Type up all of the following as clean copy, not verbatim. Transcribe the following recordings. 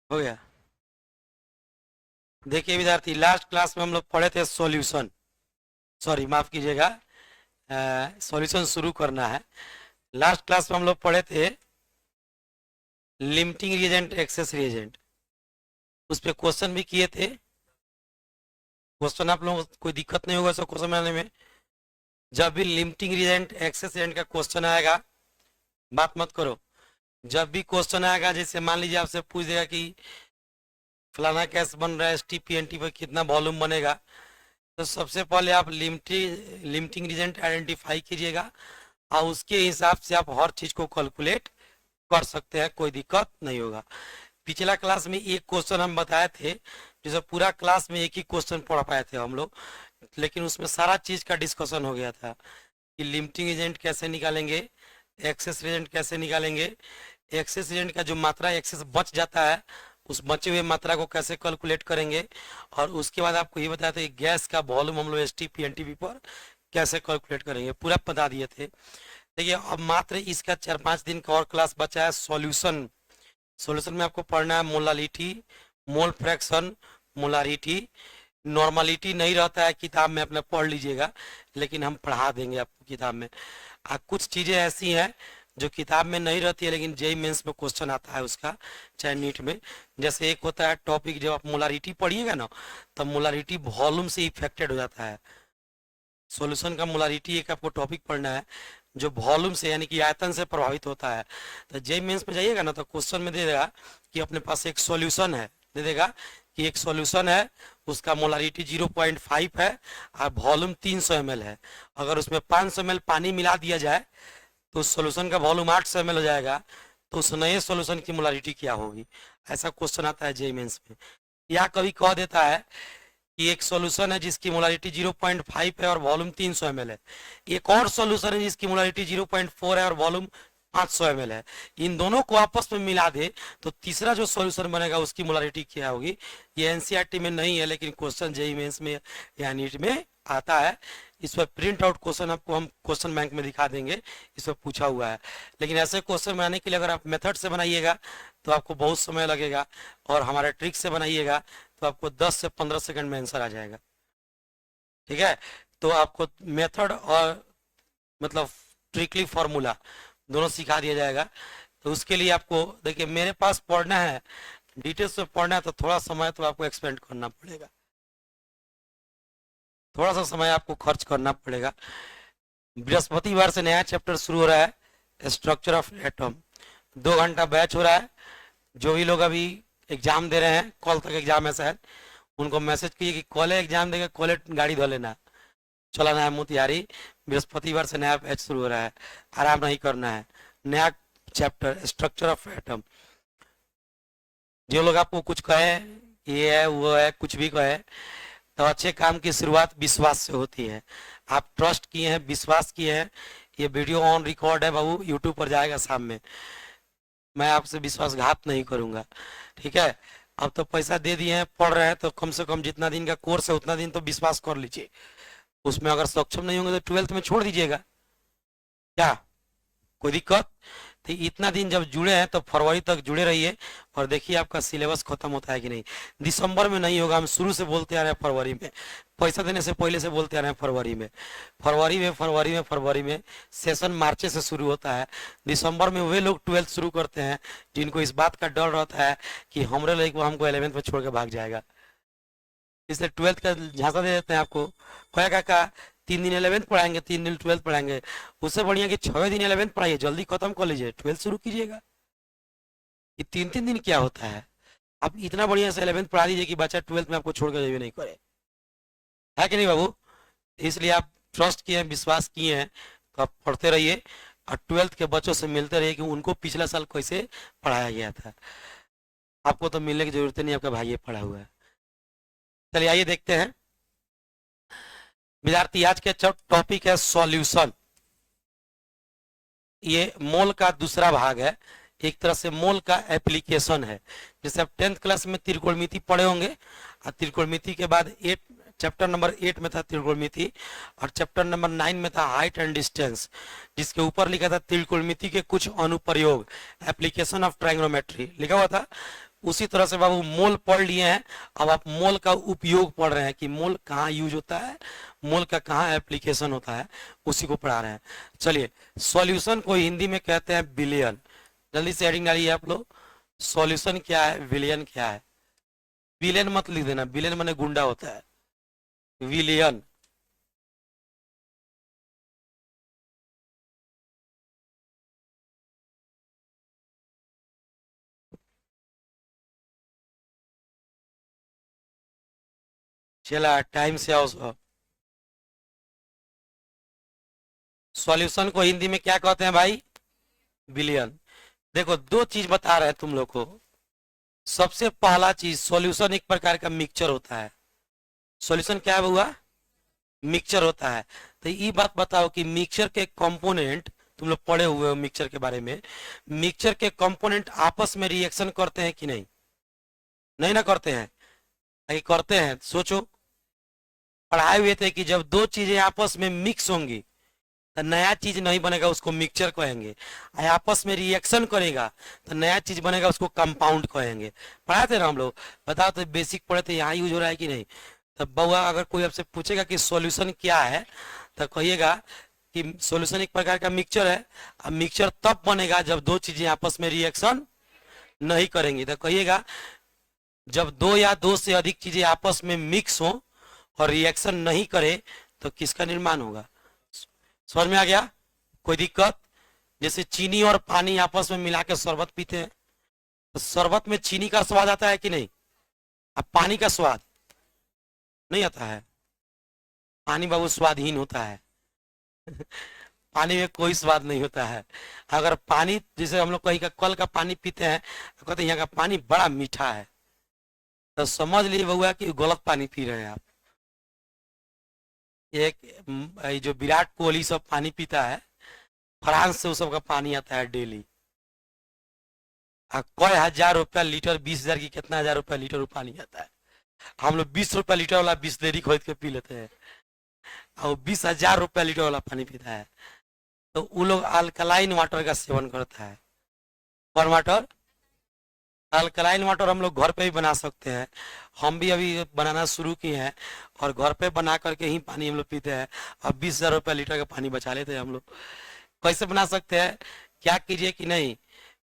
हो गया। देखिए विद्यार्थी, लास्ट क्लास में हम लोग पढ़े थे सॉल्यूशन, सॉरी माफ कीजिएगा, सॉल्यूशन शुरू करना है। लास्ट क्लास में हम लोग पढ़े थे लिमिटिंग रिएजेंट एक्सेस रिएजेंट, उस पर क्वेश्चन भी किए थे। क्वेश्चन आप लोगों को कोई दिक्कत नहीं होगा सब क्वेश्चन बनाने में। जब भी लिमिटिंग रिएजेंट एक्सेस रिएजेंट का क्वेश्चन आएगा, बात मत करो, जब भी क्वेश्चन आएगा, जैसे मान लीजिए आपसे पूछ देगा कि फलाना गैस बन रहा है एसटीपीएनटी पर कितना वॉल्यूम बनेगा, तो सबसे पहले आप लिमिटिंग रिएजेंट आइडेंटिफाई कीजिएगा और उसके हिसाब से आप हर चीज को कैलकुलेट कर सकते हैं, कोई दिक्कत नहीं होगा। पिछला क्लास में एक क्वेश्चन हम बताए थे, जैसे पूरा क्लास में एक ही क्वेश्चन पढ़ पाए थे हम लोग, लेकिन उसमें सारा चीज का डिस्कशन हो गया था कि लिमिटिंग एजेंट कैसे निकालेंगे, एक्सेस एजेंट कैसे निकालेंगे, एक्सेस एजेंट का जो मात्रा एक्सेस बच जाता है उस बचे हुए मात्रा को कैसे कैलकुलेट करेंगे, और उसके बाद आपको ये बताया था कि गैस का वॉल्यूम हम लोग एसटीपीएनटीपी पर कैसे कैलकुलेट करेंगे, पूरा बता दिए थे। देखिए अब मात्र इसका 4-5 दिन का और क्लास बचा है सॉल्यूशन। सॉल्यूशन में आपको पढ़ना है molality, mole fraction, molarity. Normality नहीं रहता है किताब में, अपना पढ़ लीजिएगा, लेकिन हम पढ़ा देंगे आपको किताब में। कुछ चीजें ऐसी हैं जो किताब में नहीं रहती है लेकिन जेई मेंस में क्वेश्चन आता है उसका, चाहे नीट में। जैसे एक होता है टॉपिक, जब आप मोलारिटी पढ़िएगा ना, तब मोलारिटी वॉल्यूम से इफेक्टेड हो जाता है। सॉल्यूशन का मोलारिटी एक आपको टॉपिक पढ़ना है जो वॉल्यूम से यानी कि आयतन से प्रभावित होता है। तो जेई मेंस में जाइएगा ना तो क्वेश्चन में दे देगा कि अपने पास एक सॉल्यूशन है, दे देगा कि एक सॉल्यूशन है, उसका मोलारिटी 0.5 है और वॉल्यूम 300 ml है। अगर उसमें 500 ml पानी मिला दिया जाए तो उस सॉल्यूशन का वॉल्यूम 800 ml हो जाएगा, तो उस नए सॉल्यूशन की मोलारिटी क्या होगी। ऐसा क्वेश्चन आता है जेई मेंस में। या कभी कह देता है कि एक सॉल्यूशन है जिसकी मोलारिटी 0.5 है और वॉल्यूम 300 ml है, एक और सॉल्यूशन है जिसकी मोलारिटी 0.4 है और वॉल्यूम 500 ml है। इन दोनों को आपस में मिला दे तो तीसरा जो सॉल्यूशन बनेगा उसकी मोलारिटी क्या होगी। ये एनसीईआरटी में नहीं है लेकिन क्वेश्चन जेईई मेंस में या नीट में आता है। इस पर प्रिंट आउट क्वेश्चन आपको हम क्वेश्चन बैंक में दिखा देंगे, इस पर पूछा हुआ है। लेकिन ऐसे क्वेश्चन बनाने के लिए अगर आप मेथड से बनाइएगा तो आपको बहुत समय लगेगा, और हमारे ट्रिक से बनाइएगा तो आपको 10 से 15 सेकंड में आंसर आ जाएगा। ठीक है, तो आपको मेथड और मतलब ट्रिकली फॉर्मूला दोनों सिखा दिया जाएगा। तो उसके लिए आपको देखिए, मेरे पास पढ़ना है, डिटेल्स में पढ़ना है, तो थोड़ा समय तो आपको एक्सपेंड करना पड़ेगा, थोड़ा सा समय आपको खर्च करना पड़ेगा। बृहस्पतिवार से नया चैप्टर शुरू हो रहा है, स्ट्रक्चर ऑफ एटम। 2 घंटा बैच हो रहा है। जो भी लोग अभी एग्जाम दे रहे हैं, कल तक एग्जाम है शायद, उनको मैसेज कीजिए कि कॉलेज एग्जाम देगा, कॉलेज गाड़ी धो लेना, चलाना है मोतिहारी। बृहस्पतिवार से नया बैच शुरू हो रहा है, आराम नहीं करना है। नया चैप्टर स्ट्रक्चर ऑफ एटम। जो लोग आपको कुछ कहे, ये है वो है, कुछ भी कहे, तो अच्छे काम की शुरुआत विश्वास से होती है। आप ट्रस्ट किए हैं, विश्वास किए हैं, ये वीडियो ऑन रिकॉर्ड है बाबू, यूट्यूब पर जाएगा शाम में, मैं आपसे विश्वासघात नहीं करूंगा। ठीक है, अब तो पैसा दे दिए हैं, पढ़ रहे हैं, तो कम से कम जितना दिन का कोर्स है उतना दिन तो विश्वास कर लीजिए। उसमें अगर सक्षम नहीं होंगे तो 12th में छोड़ दीजिएगा, क्या कोई दिक्कत। तो इतना दिन जब जुड़े हैं तो फरवरी तक जुड़े रहिए और देखिए आपका सिलेबस खत्म होता है कि नहीं। दिसंबर में नहीं होगा, हम शुरू से बोलते आ रहे हैं फरवरी में, पैसा देने से पहले से बोलते आ रहे हैं फरवरी में। फरवरी में सेशन मार्च से शुरू होता है। दिसंबर में वे लोग 12th शुरू करते हैं जिनको इस बात का डर रहता है कि हमारे लोग हमको 11th में छोड़ के भाग जाएगा, इसलिए 12th का झांसा दे देते हैं आपको। कहेगा का 3 दिन 11th पढ़ाएंगे, 3 दिन 12th पढ़ाएंगे, उससे बढ़िया कि 6 दिन 11th पढ़ाइए, जल्दी खत्म कर लीजिए, 12th शुरू कीजिएगा। ये 3-3 दिन क्या होता है, आप इतना बढ़िया से 11th पढ़ा दीजिए कि बच्चा 12th में आपको छोड़ कर जाइए नहीं करे, है कि नहीं बाबू। इसलिए आप ट्रस्ट किए हैं, विश्वास किए हैं, तो आप पढ़ते रहिए और 12th के बच्चों से मिलते रहिए कि उनको पिछला साल कैसे पढ़ाया गया था। आपको तो मिलने की जरूरत नहीं, आपका भाई पढ़ा हुआ है। चलिए आइए देखते हैं विद्यार्थी, आज के टॉपिक है सॉल्यूशन। ये मोल का दूसरा भाग है, एक तरह से मोल का एप्लीकेशन है। जैसे आप 10th क्लास में त्रिकोणमिति पढ़े होंगे, और त्रिकोणमिति के बाद चैप्टर नंबर 8 में था त्रिकोणमिति, और चैप्टर नंबर 9 में था हाइट एंड डिस्टेंस, जिसके ऊपर लिखा था त्रिकोणमिति के कुछ अनुप्रयोग, एप्लीकेशन ऑफ ट्राइगोनोमेट्री लिखा हुआ था। उसी तरह से बाबू मोल पढ़ लिए हैं, अब आप मोल का उपयोग पढ़ रहे हैं कि मोल कहाँ यूज होता है, मोल का कहाँ एप्लीकेशन होता है, उसी को पढ़ा रहे हैं। चलिए, सॉल्यूशन को हिंदी में कहते हैं विलयन। जल्दी से हेडिंग डालिए आप लोग, सॉल्यूशन क्या है, विलयन क्या है। विलेन मत लिख देना, विलेन माने गुंडा होता है, विलियन। चला टाइम से आओ। सॉल्यूशन को हिंदी में क्या कहते हैं भाई, विलियन। देखो दो चीज बता रहे हैं तुम लोग को। सबसे पहला चीज, सॉल्यूशन एक प्रकार का मिक्सचर होता है। सॉल्यूशन क्या हुआ, मिक्सचर होता है। तो ये बात बताओ कि मिक्सचर के कंपोनेंट, तुम लोग पढ़े हुए हो मिक्सचर के बारे में, मिक्सचर के कंपोनेंट आपस में रिएक्शन करते हैं कि नहीं, नहीं ना करते हैं, आगे करते हैं। सोचो, पढ़ाए हुए थे कि जब दो चीजें आपस में मिक्स होंगी तो नया चीज नहीं बनेगा, उसको मिक्सचर कहेंगे। आपस में रिएक्शन करेगा तो नया चीज बनेगा, उसको कंपाउंड कहेंगे। पढ़ाए थे ना हम लोग, बताओ तो बेसिक पढ़े थे, यहाँ यूज हो रहा है कि नहीं। तब बउआ अगर कोई आपसे पूछेगा कि सॉल्यूशन क्या है तो कहिएगा कि सॉल्यूशन एक प्रकार का मिक्सचर है। अब मिक्सचर तब बनेगा जब दो चीजें आपस में रिएक्शन नहीं करेंगी। तो कहिएगा जब दो या दो से अधिक चीजें आपस में मिक्स हो और रिएक्शन नहीं करे तो किसका निर्माण होगा। समझ में आ गया, कोई दिक्कत। जैसे चीनी और पानी आपस में मिला के शरबत पीते हैं, तो शरबत में चीनी का स्वाद आता है कि नहीं, अब पानी का स्वाद नहीं आता है। पानी बाबू स्वादहीन होता है पानी में कोई स्वाद नहीं होता है। अगर पानी, जैसे हम लोग कहीं का कल का पानी पीते हैं तो कहते हैं यहाँ का पानी बड़ा मीठा है, तो समझ लीजिए बउआ कि गलत पानी पी रहे हैं आप। एक ये जो विराट कोहली सब पानी पीता है, फ्रांस से उस सबका पानी आता है डेली। कई हजार रुपया लीटर, 20,000 की कितना हजार रुपया लीटर वो पानी आता है। हम लोग 20 रुपया लीटर वाला बिस्लेरी खरीद के पी लेते हैं, और 20,000 रुपया लीटर वाला पानी पीता है। तो वो लोग अल्कलाइन वाटर का सेवन करता है। कौन वाटर, अल्कलाइन वाटर हम लोग घर पे भी बना सकते हैं। हम भी अभी बनाना शुरू किए हैं और घर पे बना करके ही पानी हम लोग पीते हैं। अब 20,000 रुपया लीटर का पानी बचा लेते हैं हम लोग। कैसे बना सकते हैं, क्या कीजिए कि नहीं,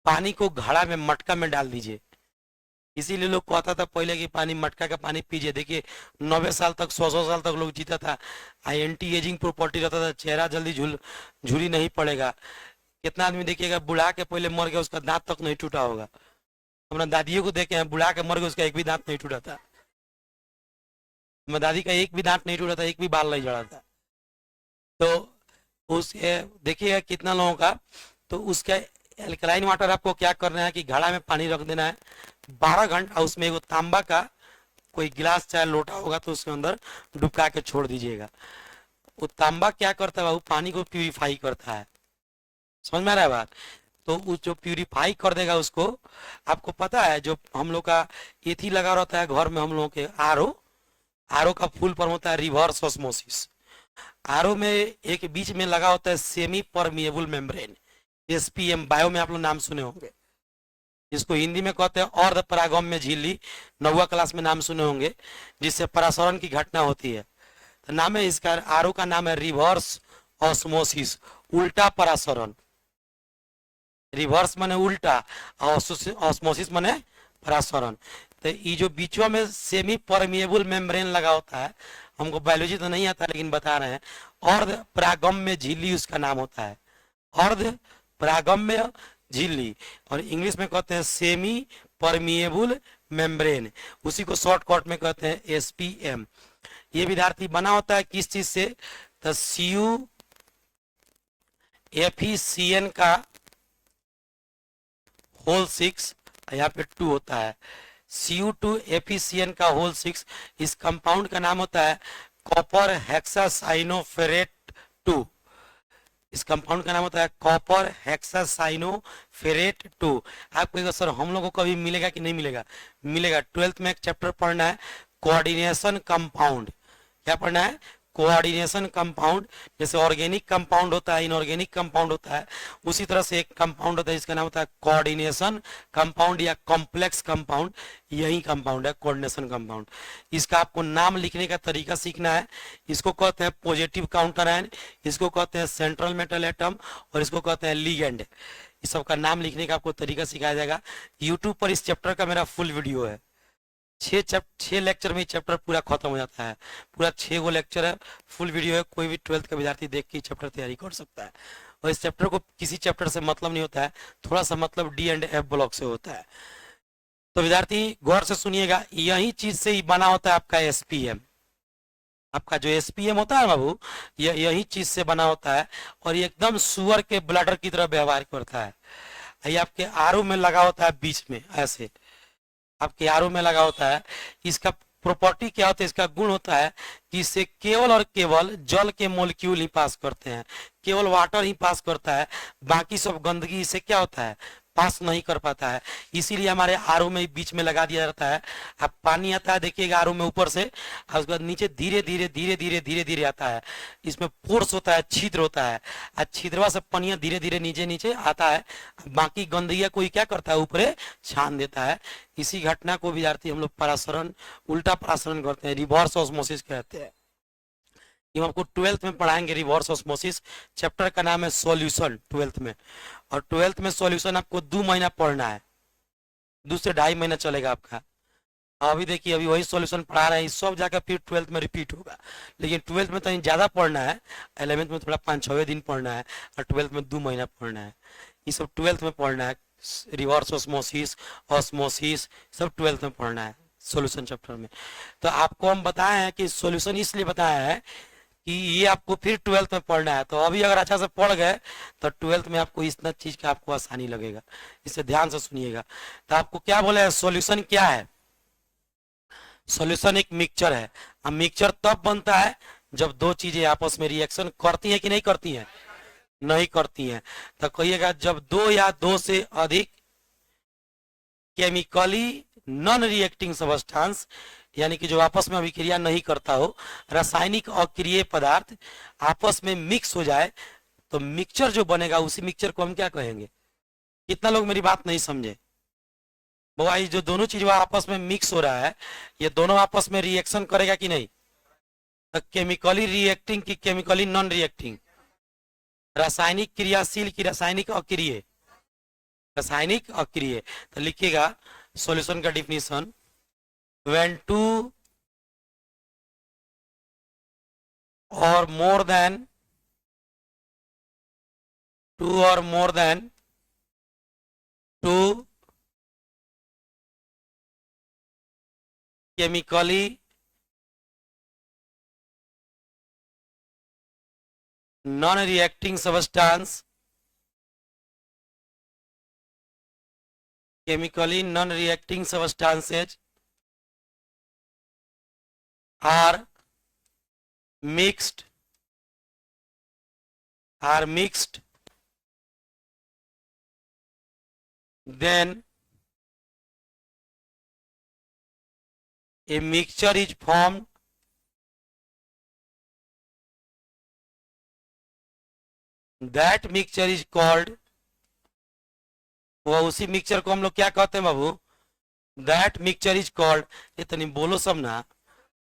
पानी को घड़ा में, मटका में डाल दीजिए। इसीलिए लोग कहता था पहले कि पानी, मटका का पानी पीजिए। देखिए 90 साल तक, 100 साल तक लोग जीता था। एंटी एजिंग प्रॉपर्टी रहता था, चेहरा जल्दी झुरी नहीं पड़ेगा। कितना आदमी देखिएगा बुढ़ा के पहले मर गया, उसका दांत तक नहीं टूटा होगा। अपना दादियों को देखे हैं, बुढ़ा के मर गए, उसका एक भी दांत नहीं टूटा था। मेरी दादी का एक भी दांत नहीं टूटा था, एक भी बाल नहीं झड़ा था। तो उसके देखिएगा कितना लोगों का। तो उसका एल्कलाइन वाटर आपको क्या करना है कि घड़ा में पानी रख देना है 12 घंटा, उसमें एगो तांबा का कोई गिलास चाहे लोटा होगा तो उसके अंदर डुबका के छोड़ दीजिएगा। वो तांबा क्या करता है, वो पानी को प्यूरिफाई करता है। समझ में आ रहा है बात। तो वो जो प्यूरिफाई कर देगा उसको, आपको पता है जो हम लोग का एथी लगा रहता है घर में, हम लोगों के आरओ, आरओ का फुल फॉर्म होता है रिवर्स ऑस्मोसिस। आरओ में एक बीच में लगा होता है semi permeable membrane, SPM, bio में आप लोग नाम सुने होंगे। जिसको हिंदी में कहते हैं अर्ध परागम्य झिल्ली, 9वीं क्लास में नाम सुने होंगे, जिससे परासरण की घटना होती है। तो नाम है इसका, आरओ का नाम है रिवर्स ऑस्मोसिस, उल्टा परासरण। रिवर्स माने उल्टा, ऑस्मोसिस माने परासरण। तो ये जो बीचों में सेमी परमिएबल मेम्ब्रेन लगा होता है, हमको बायोलॉजी तो नहीं आता लेकिन बता रहे हैं, अर्ध परागम्य झिल्ली उसका नाम होता है, अर्ध परागम्य झिल्ली, और इंग्लिश में कहते हैं सेमी परमिएबल मेम्ब्रेन, उसी को शॉर्टकट में कहते हैं एसपीएम। ये विद्यार्थी बना होता है किस चीज से, तो सीयू एफिसियन का होल 6, यहाँ पे 2 होता है, Cu2 एफिसियन का होल 6। इस कंपाउंड का नाम होता है कॉपर हेक्सासाइनोफेरेट 2। इस कंपाउंड का नाम होता है कॉपर हेक्सासाइनोफेरेट 2। आप कहेंगे सर हम लोग को कभी मिलेगा कि नहीं मिलेगा, मिलेगा। 12th में एक चैप्टर पढ़ना है कोऑर्डिनेशन कंपाउंड। क्या पढ़ना है, कोऑर्डिनेशन कंपाउंड, जैसे ऑर्गेनिक कंपाउंड होता है, इनऑर्गेनिक कंपाउंड होता है, उसी तरह से एक कंपाउंड होता है जिसका नाम होता है कोऑर्डिनेशन कंपाउंड या कॉम्प्लेक्स कंपाउंड। यही कंपाउंड है कोऑर्डिनेशन कंपाउंड। इसका आपको नाम लिखने का तरीका सीखना है। इसको कहते हैं पॉजिटिव काउंटर आयन, इसको कहते हैं सेंट्रल मेटल एटम, और इसको कहते हैं लिगेंड। इस सब का नाम लिखने का आपको तरीका सिखाया जाएगा। यूट्यूब पर इस चैप्टर का मेरा फुल वीडियो है। 6 लेक्चर में चैप्टर पूरा खत्म हो जाता है। पूरा 6 गो लेक्चर है, फुल वीडियो है। कोई भी 12th का विद्यार्थी देख के चैप्टर तैयारी कर सकता है। और इस चैप्टर को किसी चैप्टर से मतलब नहीं होता है, थोड़ा सा मतलब डी एंड एफ ब्लॉक से होता है। तो विद्यार्थी गौर से सुनिएगा, यही चीज से ही बना होता है आपका एसपीएम। आपका जो एसपीएम होता है बाबू, यही चीज से बना होता है, और ये एकदम सुअर के ब्लडर की तरह व्यवहार करता है। ये आपके आरओ में लगा होता है, बीच में ऐसे आपके आरओ में लगा होता है। इसका प्रॉपर्टी क्या होता है, इसका गुण होता है कि इससे केवल और केवल जल के मोलिक्यूल ही पास करते हैं, केवल वाटर ही पास करता है। बाकी सब गंदगी इससे क्या होता है, पास नहीं कर पाता है। इसीलिए हमारे आरओ में बीच में लगा दिया जाता है। अब पानी आता है, देखिएगा आरओ में ऊपर से, और उसके बाद नीचे धीरे धीरे धीरे धीरे धीरे धीरे आता है। इसमें पोर्स होता है, छिद्र होता है, और छिद्रवा से पानी धीरे धीरे नीचे नीचे आता है। बाकी गंदगी कोई क्या करता है, ऊपरे छान देता है। इसी घटना को विद्यार्थी हम लोग परासरण, उल्टा परासरण करते हैं, रिवर्स ऑस्मोसिस कहते हैं। ये हम आपको 12th में पढ़ाएंगे, रिवर्स ऑस्मोसिस। चैप्टर का नाम है सॉल्यूशन 12th में। और 12th में सॉल्यूशन आपको 2 महीना पढ़ना है, 2 से 2.5 महीना चलेगा आपका। अभी देखिए, अभी वही सॉल्यूशन पढ़ा रहे हैं, सब जाकर फिर 12th में रिपीट होगा। लेकिन 12th में तो ज्यादा पढ़ना है, 11th में थोड़ा 5-6 दिन पढ़ना है, और 12th में 2 महीना पढ़ना है। ये सब 12th में पढ़ना है। रिवर्स ऑस्मोसिस, ऑस्मोसिस सब 12th में पढ़ना है सॉल्यूशन चैप्टर में। तो आपको हम बताए हैं कि सॉल्यूशन इसलिए बताया है कि ये आपको फिर 12th में पढ़ना है। तो अभी अगर अच्छा से पढ़ गए तो 12th में आपको इतना चीज का आपको आसानी लगेगा। इसे ध्यान से सुनिएगा। तो आपको क्या बोले, सॉल्यूशन क्या है? सॉल्यूशन एक मिक्सचर है। अब मिक्सचर तब बनता है जब दो चीजें आपस में रिएक्शन करती हैं कि नहीं करती हैं? नहीं करती हैं। तो कहिएगा, जब 2 या 2 से अधिक केमिकली नॉन रिएक्टिंग सबस्टांस, यानी कि जो आपस में अभिक्रिया नहीं करता हो, रासायनिक अक्रिय पदार्थ आपस में मिक्स हो जाए, तो मिक्सचर जो बनेगा उसी मिक्सचर को हम क्या कहेंगे? कितना लोग मेरी बात नहीं समझे? बाबा, ये जो दोनों चीज आपस में मिक्स हो रहा है, ये दोनों आपस में रिएक्शन करेगा कि नहीं? तो केमिकली रिएक्टिंग की केमिकली नॉन रिएक्टिंग, रासायनिक क्रियाशील की रासायनिक अक्रिय, रासायनिक अक्रिय। तो लिखिएगा सॉल्यूशन का definition, when 2 or more than 2 chemically non-reacting substance, chemically non-reacting substances are mixed, then a mixture is formed that mixture is called, वो उसी मिक्सचर को हम लोग क्या कहते हैं बाबू? दैट मिक्सचर इज कॉल्ड, इतनी बोलो सब ना,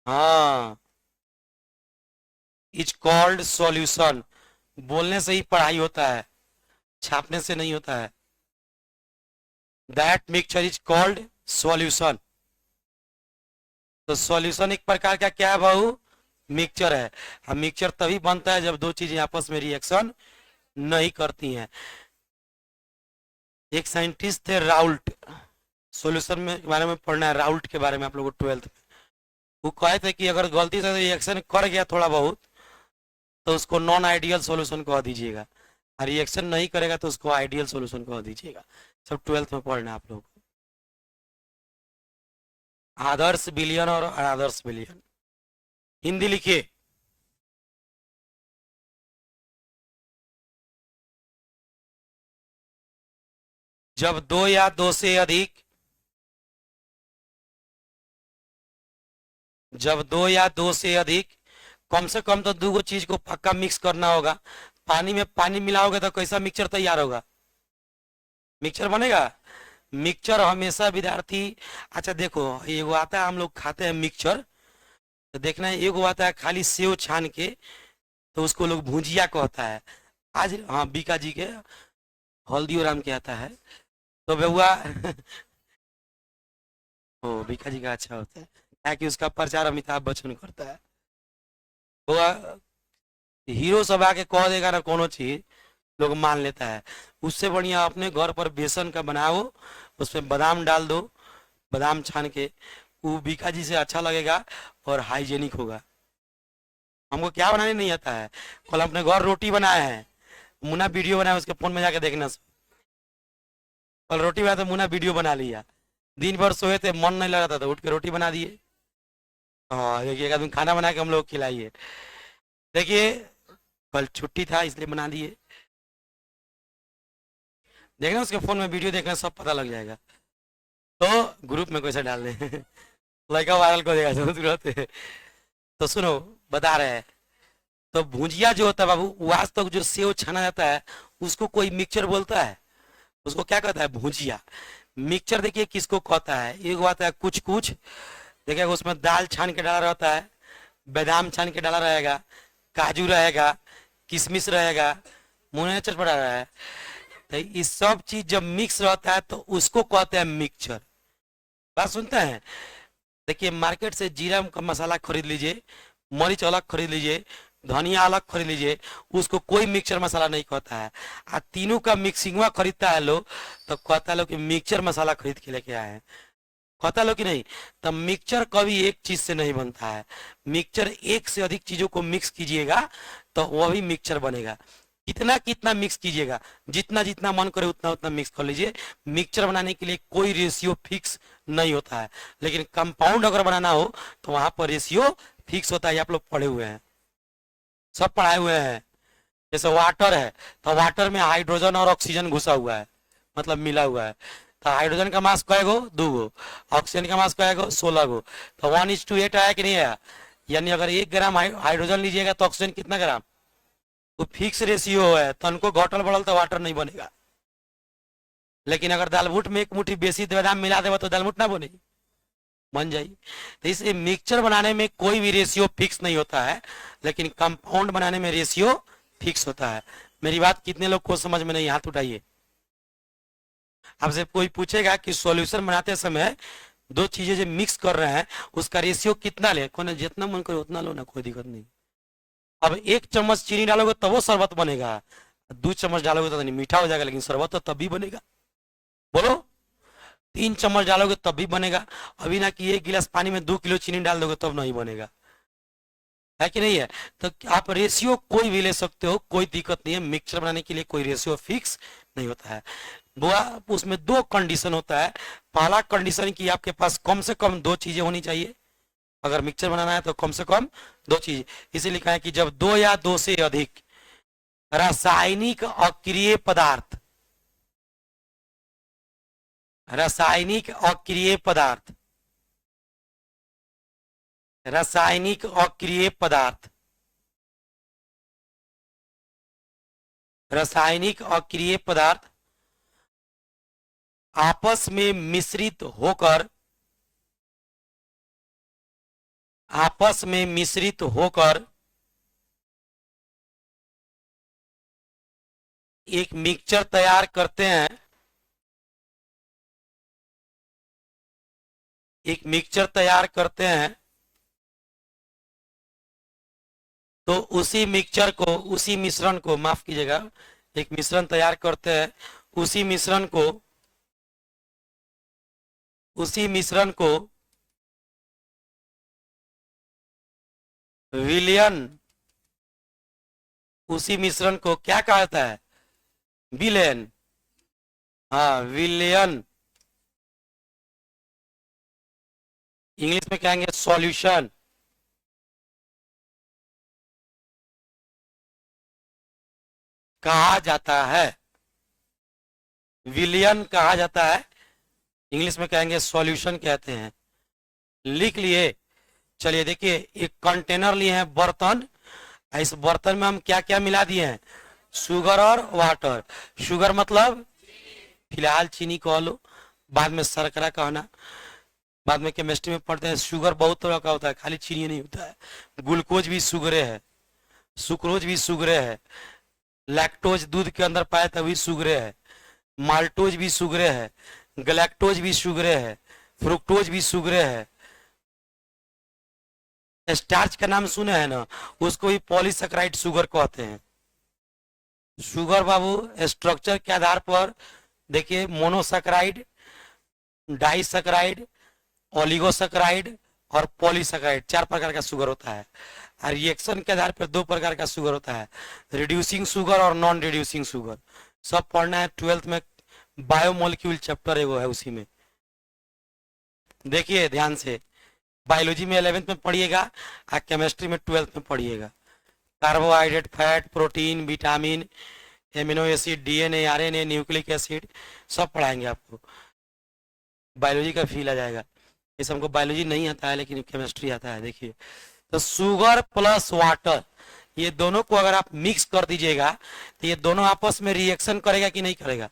हाँ, इज कॉल्ड सॉल्यूशन। बोलने से ही पढ़ाई होता है, छापने से नहीं होता है। That mixture is called solution. तो सॉल्यूशन एक प्रकार का क्या है बाबू? मिक्सचर है। अब मिक्सचर तभी बनता है जब दो चीजें आपस में रिएक्शन नहीं करती हैं। एक साइंटिस्ट थे राउल्ट, सॉल्यूशन में के बारे में पढ़ना है, राउल्ट के बारे में आप लोगों को 12th में। वो कहे थे कि अगर गलती से रिएक्शन कर गया थोड़ा बहुत, तो उसको नॉन आइडियल सॉल्यूशन कह दीजिएगा, और रिएक्शन नहीं करेगा तो उसको आइडियल सॉल्यूशन कह दीजिएगा। सब 12th में पढ़ना है आप लोगों को। आदर्श विलयन और अनादर्श विलयन, हिंदी लिखिए। जब 2 या 2 से अधिक, जब 2 या 2 से अधिक कम से कम तो दो चीज को पक्का मिक्स करना होगा। पानी में पानी मिलाओगे तो कैसा मिक्सचर तैयार होगा? मिक्सचर बनेगा? मिक्सचर हमेशा विद्यार्थी, अच्छा देखो, एगो आता है हम लोग खाते हैं मिक्सचर, तो देखना है एगो आता है खाली सेव छान के, तो उसको लोग भुजिया कहता है। आज हाँ बीका जी के हल्दी राम के आता है, तो बेहुआ ओ बीका जी का अच्छा होता है, ताकि उसका प्रचार अमिताभ बच्चन करता है। हुआ हीरो सब आके कह देगा ना कोनो चीज, लोग मान लेता है। उससे बढ़िया अपने घर पर बेसन का बनाओ, उसमें बादाम डाल दो, बादाम छान के, वो बीका जी से अच्छा लगेगा और हाइजेनिक होगा। हमको क्या बनाने नहीं आता है, कल अपने घर रोटी बनाए हैं, मुन्ना वीडियो बनाया, उसके फोन में जाके देखना। कल रोटी बनाया तो मुन्ना वीडियो बना लिया। दिन भर सोए थे, मन नहीं लगा था, तो उठ के रोटी बना दिए। हाँ देखिए, एक आदमी खाना बना के हम लोग खिलाइए। देखिए कल छुट्टी था इसलिए बना दिए। देखना उसके फोन में वीडियो देखना, सब पता लग जाएगा। तो ग्रुप में कैसे डाल दें लड़का वायरल कर देगा तुरंत। तो सुनो, बता रहे हैं, तो भुजिया जो होता है बाबू, वास्तव जो सेव छाना जाता है उसको कोई मिक्सचर बोलता है? उसको क्या कहता है? भुजिया। मिक्सचर देखिए किसको कहता है, एक आता है कुछ कुछ, देखिए उसमें दाल छान के डाला रहता है, बादाम छान के डाला रहेगा, काजू रहेगा, किशमिश रहेगा, मुनैना चटपटा रहा है, तो ये सब चीज जब मिक्स रहता है तो उसको कहते हैं मिक्सचर। बात सुनते हैं? देखिए मार्केट से जीरा का मसाला खरीद लीजिए, मरीच अलग खरीद लीजिए, धनिया अलग खरीद लीजिए, उसको कोई मिक्सचर मसाला नहीं कहता है। आ तीनों का मिक्सिंग खरीदता है लोग, तो कहता है लोग कि मिक्सचर मसाला खरीद के लेके आए हैं। कहता है लोग कि नहीं? तो मिक्सचर कभी एक चीज से नहीं बनता है। मिक्सचर एक से अधिक चीजों को मिक्स कीजिएगा तो वही मिक्सचर बनेगा। कितना कितना मिक्स कीजिएगा, जितना जितना मन करे उतना उतना मिक्स कर लीजिए। मिक्सचर बनाने के लिए कोई रेशियो फिक्स नहीं होता है, लेकिन कंपाउंड अगर बनाना हो तो वहां पर रेशियो फिक्स होता है। आप लोग पढ़े हुए हैं, सब पढ़ाए हुए हैं। जैसे वाटर है, तो वाटर में हाइड्रोजन और ऑक्सीजन घुसा हुआ है, मतलब मिला हुआ है। तो हाइड्रोजन का मास कय गो? 2 गो। ऑक्सीजन का मास कय गो? 16 गो। तो 1:8 आया कि नहीं आया? यानी अगर 1 ग्राम हाइड्रोजन लीजिएगा तो ऑक्सीजन कितना ग्राम? तो फिक्स रेशियो है, तनको घटल बढ़ल तो वाटर नहीं बनेगा। लेकिन अगर दालमूट में 1 मुट्ठी बेसी बादाम मिला देगा तो दालमूट ना बनेगी, बन जाएगी। तो इसलिए मिक्सचर बनाने में कोई भी रेशियो फिक्स नहीं होता है, लेकिन कंपाउंड बनाने में रेशियो फिक्स होता है। मेरी बात कितने लोग को समझ में नहीं? हाथ उठाइए। आपसे कोई पूछेगा कि सॉल्यूशन बनाते समय दो चीजें जो मिक्स कर रहे हैं उसका रेशियो कितना ले, कौन जितना मन करे उतना लो ना, कोई दिक्कत नहीं। अब 1 चम्मच चीनी डालोगे तब वो शरबत बनेगा, 2 चम्मच डालोगे तो नहीं, मीठा हो जाएगा, लेकिन शरबत तो तब भी बनेगा। बोलो, 3 चम्मच डालोगे तब भी बनेगा। अभी ना कि 1 गिलास पानी में 2 किलो चीनी डाल दोगे तब नहीं बनेगा, है कि नहीं है? तो आप रेशियो कोई भी ले सकते हो, कोई दिक्कत नहीं है। मिक्सचर बनाने के लिए कोई रेशियो फिक्स नहीं होता है। बुआ उसमें 2 कंडीशन होता है। पहला कंडीशन कि आपके पास कम से कम 2 चीजें होनी चाहिए। अगर मिक्सचर बनाना है तो कम से कम 2 चीज। इसे लिखा है कि जब 2 या 2 से अधिक रासायनिक अक्रिय पदार्थ, रासायनिक अक्रिय पदार्थ, रासायनिक अक्रिय पदार्थ, रासायनिक अक्रिय पदार्थ आपस में मिश्रित होकर, आपस में मिश्रित होकर एक मिक्सचर तैयार करते हैं, एक मिक्सचर तैयार करते हैं, तो उसी मिक्सचर को, उसी मिश्रण को, माफ कीजिएगा, एक मिश्रण तैयार करते हैं, उसी मिश्रण को, उसी मिश्रण को विलयन, उसी मिश्रण को क्या कहता है? विलयन। हाँ विलयन, इंग्लिश में कहेंगे सॉल्यूशन। कहा जाता है, विलयन कहा जाता है, इंग्लिश में कहेंगे सॉल्यूशन कहते हैं। लिख लिए, चलिए देखिए, एक कंटेनर लिए हैं बर्तन, इस बर्तन में हम क्या क्या मिला दिए हैं, शुगर और वाटर। शुगर मतलब फिलहाल चीनी कह लो, बाद में शर्करा कहना, बाद में केमिस्ट्री में पढ़ते हैं शुगर बहुत तरह का होता है, खाली चीनी नहीं होता है, ग्लूकोज भी शुगरे है, सुक्रोज भी शुगरे है, लैक्टोज दूध के अंदर पाए तभी शुगरे है, माल्टोज भी शुगरे है, गलैक्टोज भी शुगरे है, फ्रुक्टोज भी शुगरे है। स्टार्च का नाम सुने हैं ना, उसको भी पॉलीसेकेराइड शुगर कहते हैं। शुगर बाबू स्ट्रक्चर के आधार पर देखिए, मोनोसेकेराइड, डाइसेकेराइड, ओलिगोसेकेराइड और पॉलीसेकेराइड, 4 प्रकार का शुगर होता है। और रिएक्शन के आधार पर 2 प्रकार का शुगर होता है, रिड्यूसिंग शुगर और नॉन रिड्यूसिंग शुगर। सब पढ़ना है 12th में, बायोमोलिक्यूल चैप्टर है वो है उसी में। देखिए ध्यान से, बायोलॉजी में 11th में पढ़िएगा और केमिस्ट्री में 12th में पढ़िएगा। Carbohydrate, fat, protein, vitamin, amino acid, DNA, RNA, nucleic acid, सब पढ़ाएंगे आपको। बायोलॉजी का फील आ जाएगा। इस हमको बायोलॉजी नहीं आता है लेकिन केमिस्ट्री आता है। देखिए, तो शुगर प्लस वाटर, ये दोनों को अगर आप मिक्स कर दीजिएगा तो ये दोनों आपस में रिएक्शन करेगा कि नहीं करेगा।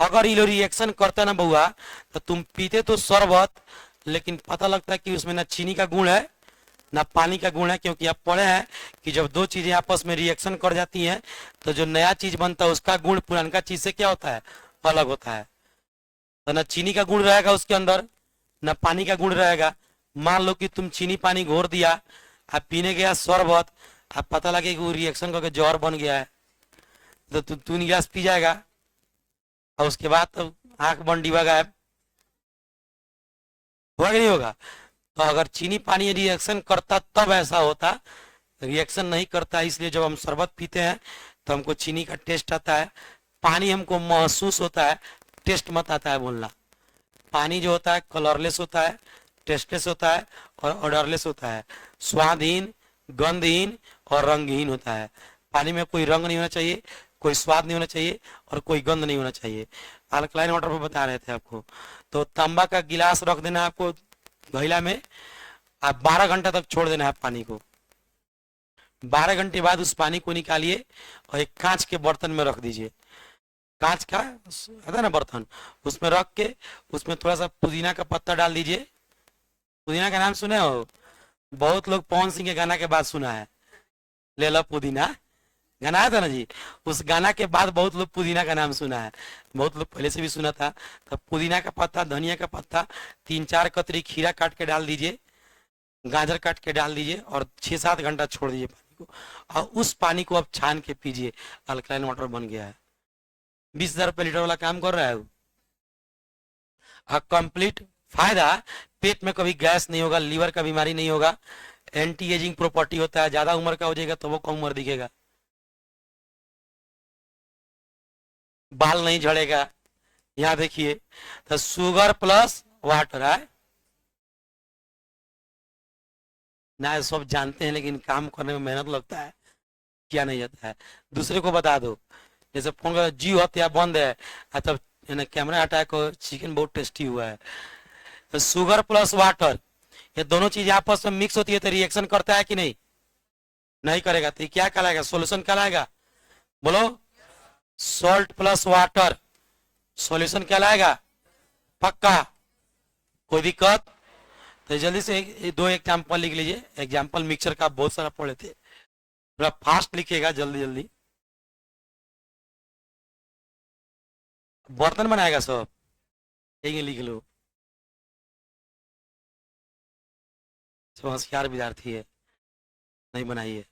अगर ये लोग रिएक्शन करता ना बुआ, तो तुम पीते तो शरबत, लेकिन पता लगता है कि उसमें ना चीनी का गुण है ना पानी का गुण है, क्योंकि आप पढ़े हैं कि जब दो चीजें आपस में रिएक्शन कर जाती हैं तो जो नया चीज बनता है उसका गुण पुरानका चीज से क्या होता है, अलग होता है। तो ना चीनी का गुण रहेगा उसके अंदर, ना पानी का गुण रहेगा। मान लो कि तुम चीनी पानी घोर दिया, आप पीने गया शरबत, आप पता लगे कि वो रिएक्शन करके जहर बन गया है, तो तू 3 गिलास पी जाएगा और उसके बाद तो आंख बन डिबा गायब, होगा कि नहीं होगा। तो अगर चीनी पानी रिएक्शन करता तब ऐसा होता, रिएक्शन नहीं करता, इसलिए जब हम शरबत पीते हैं तो हमको चीनी का टेस्ट आता है, पानी हमको महसूस होता है, टेस्ट मत आता है बोलना। पानी जो होता है कलरलेस होता है, टेस्टलेस होता है और ऑर्डरलेस होता है, स्वादहीन, गंधहीन और रंगहीन होता है। पानी में कोई रंग नहीं होना चाहिए, कोई स्वाद नहीं होना चाहिए और कोई गंध नहीं होना चाहिए। अल्कलाइन वाटर पर बता रहे थे आपको। तो तांबा का गिलास रख देना है आपको घैला में, आप 12 घंटा तक छोड़ देना है पानी को। 12 घंटे बाद उस पानी को निकालिए और एक कांच के बर्तन में रख दीजिए। कांच का आता है ना बर्तन, उसमें रख के उसमें थोड़ा सा पुदीना का पत्ता डाल दीजिए। पुदीना का नाम सुने हो, बहुत लोग पवन सिंह के गाना के बाद सुना है, ले लो पुदीना, गाना आया था ना जी, उस गाना के बाद बहुत लोग पुदीना का नाम सुना है। बहुत लोग पहले से भी सुना था। तो पुदीना का पत्ता, धनिया का पत्ता, 3-4 कतरी खीरा काट के डाल दीजिए, गाजर काट के डाल दीजिए और 6-7 घंटा छोड़ दीजिए पानी को, और उस पानी को अब छान के पीजिए। अल्कलाइन वाटर बन गया है। 20,000 रुपये लीटर वाला काम कर रहा है वो। कंप्लीट फायदा, पेट में कभी गैस नहीं होगा, लीवर का बीमारी नहीं होगा, एंटी एजिंग प्रॉपर्टी होता है, ज्यादा उम्र का हो जाएगा तो वो कम उम्र दिखेगा, बाल नहीं झड़ेगा। यहाँ देखिए, तो शुगर प्लस वाटर है ना, सब जानते हैं लेकिन काम करने में मेहनत लगता है, क्या नहीं जाता है। दूसरे को बता दो, जैसे फोन कर जी हत्या बंद है, तब कैमरा हटा को चिकन बहुत टेस्टी हुआ है। तो शुगर प्लस वाटर, ये दोनों चीज आपस में मिक्स होती है तो रिएक्शन करता है कि नहीं, नहीं करेगा। तो क्या कहलाएगा, सोल्यूशन कहलाएगा, बोलो। सॉल्ट प्लस वाटर सॉल्यूशन कहलाएगा, पक्का, कोई दिक्कत। तो जल्दी से 2 एग्जाम्पल लिख लीजिए। एग्जाम्पल मिक्सर का बहुत सारा पढ़े थे, थोड़ा फास्ट लिखिएगा, जल्दी जल्दी। बर्तन बनाएगा सब, यही लिख लो। सब होशियार विद्यार्थी है, नहीं बनाइए।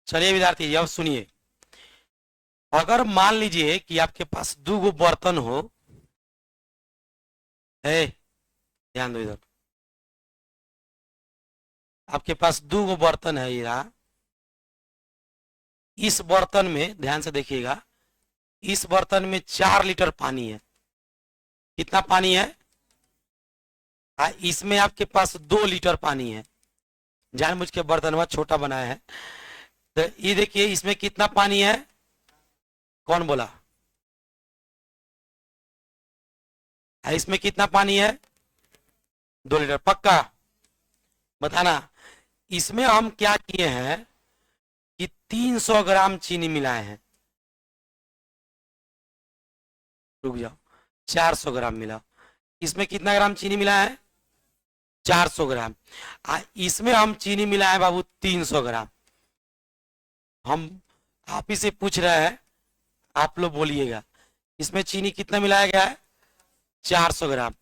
चलिए विद्यार्थी अब सुनिए, अगर मान लीजिए कि आपके पास 2 गो बर्तन हो, है ध्यान दो इधर, आपके पास 2 गो बर्तन है, ये इस बर्तन में ध्यान से देखिएगा, इस बर्तन में 4 लीटर पानी है। कितना पानी है, इसमें आपके पास 2 लीटर पानी है। जानबूझ के बर्तन छोटा बनाया है। तो ये देखिए इसमें कितना पानी है, कौन बोला, इसमें कितना पानी है? 2 लीटर। पक्का बताना। इसमें हम क्या किए हैं कि 300 ग्राम चीनी मिलाए हैं। रुक जाओ, 400 ग्राम मिला। इसमें कितना ग्राम चीनी मिला है? 400 ग्राम। इसमें हम चीनी मिला है बाबू 300 ग्राम। हम आप ही से पूछ रहे हैं, आप लोग बोलिएगा इसमें चीनी कितना मिलाया गया है? 400 ग्राम।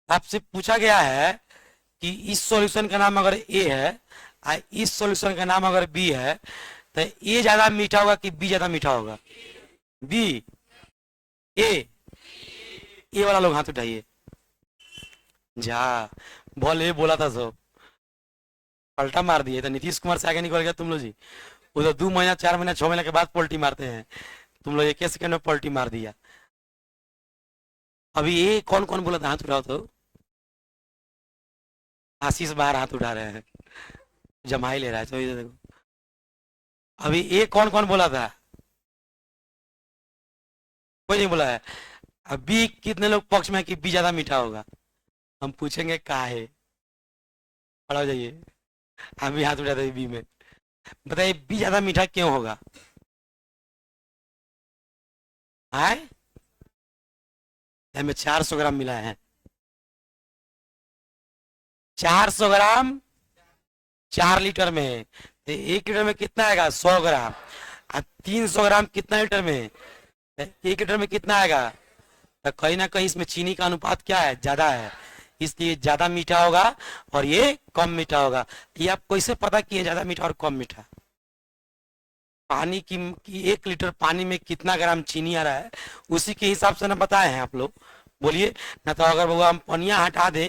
आपसे पूछा गया है कि इस सॉल्यूशन का नाम अगर ए है और इस सॉल्यूशन का नाम अगर बी है तो ए ज्यादा मीठा होगा कि बी ज्यादा मीठा होगा? बी। ए वाला लोग हाथ उठाइए। जा बोले बोला था सब, पलटा मार दिए। तो नीतीश कुमार से आगे निकल गया तुम लोग जी। उधर 2 महीना 4 महीना 6 महीना के बाद पलटी मारते हैं, तुम लोग 1 सेकंड में पलटी मार दिया। अभी ये कौन कौन बोला था? हाथ उठाओ तो। आशीष बाहर हाथ उठा रहे हैं, जमाई ले रहा है। तो इधर देखो, अभी ये कौन कौन बोला था? कोई नहीं बोला है। अभी कितने लोग पक्ष में है कि बी ज्यादा मीठा होगा? हम पूछेंगे का है, खड़ा हो जाइए। हम भी हाथ उठाते हैं बी में। बताइए बी ज्यादा मीठा क्यों होगा? है हमें 400 ग्राम मिला है। 400 ग्राम 4 लीटर में, तो 1 लीटर में कितना आएगा? 100 ग्राम। और 300 ग्राम कितना लीटर में? 1 लीटर में कितना आएगा? तो कहीं ना कहीं इसमें चीनी का अनुपात क्या है? ज्यादा है, इसलिए ज्यादा मीठा होगा और ये कम मीठा होगा। ये आप कैसे पता किए ज्यादा मीठा और कम मीठा? पानी की 1 लीटर पानी में कितना ग्राम चीनी आ रहा है उसी के हिसाब से ना बताए हैं आप लोग। बोलिए ना। तो अगर वो हम पनिया हटा दें,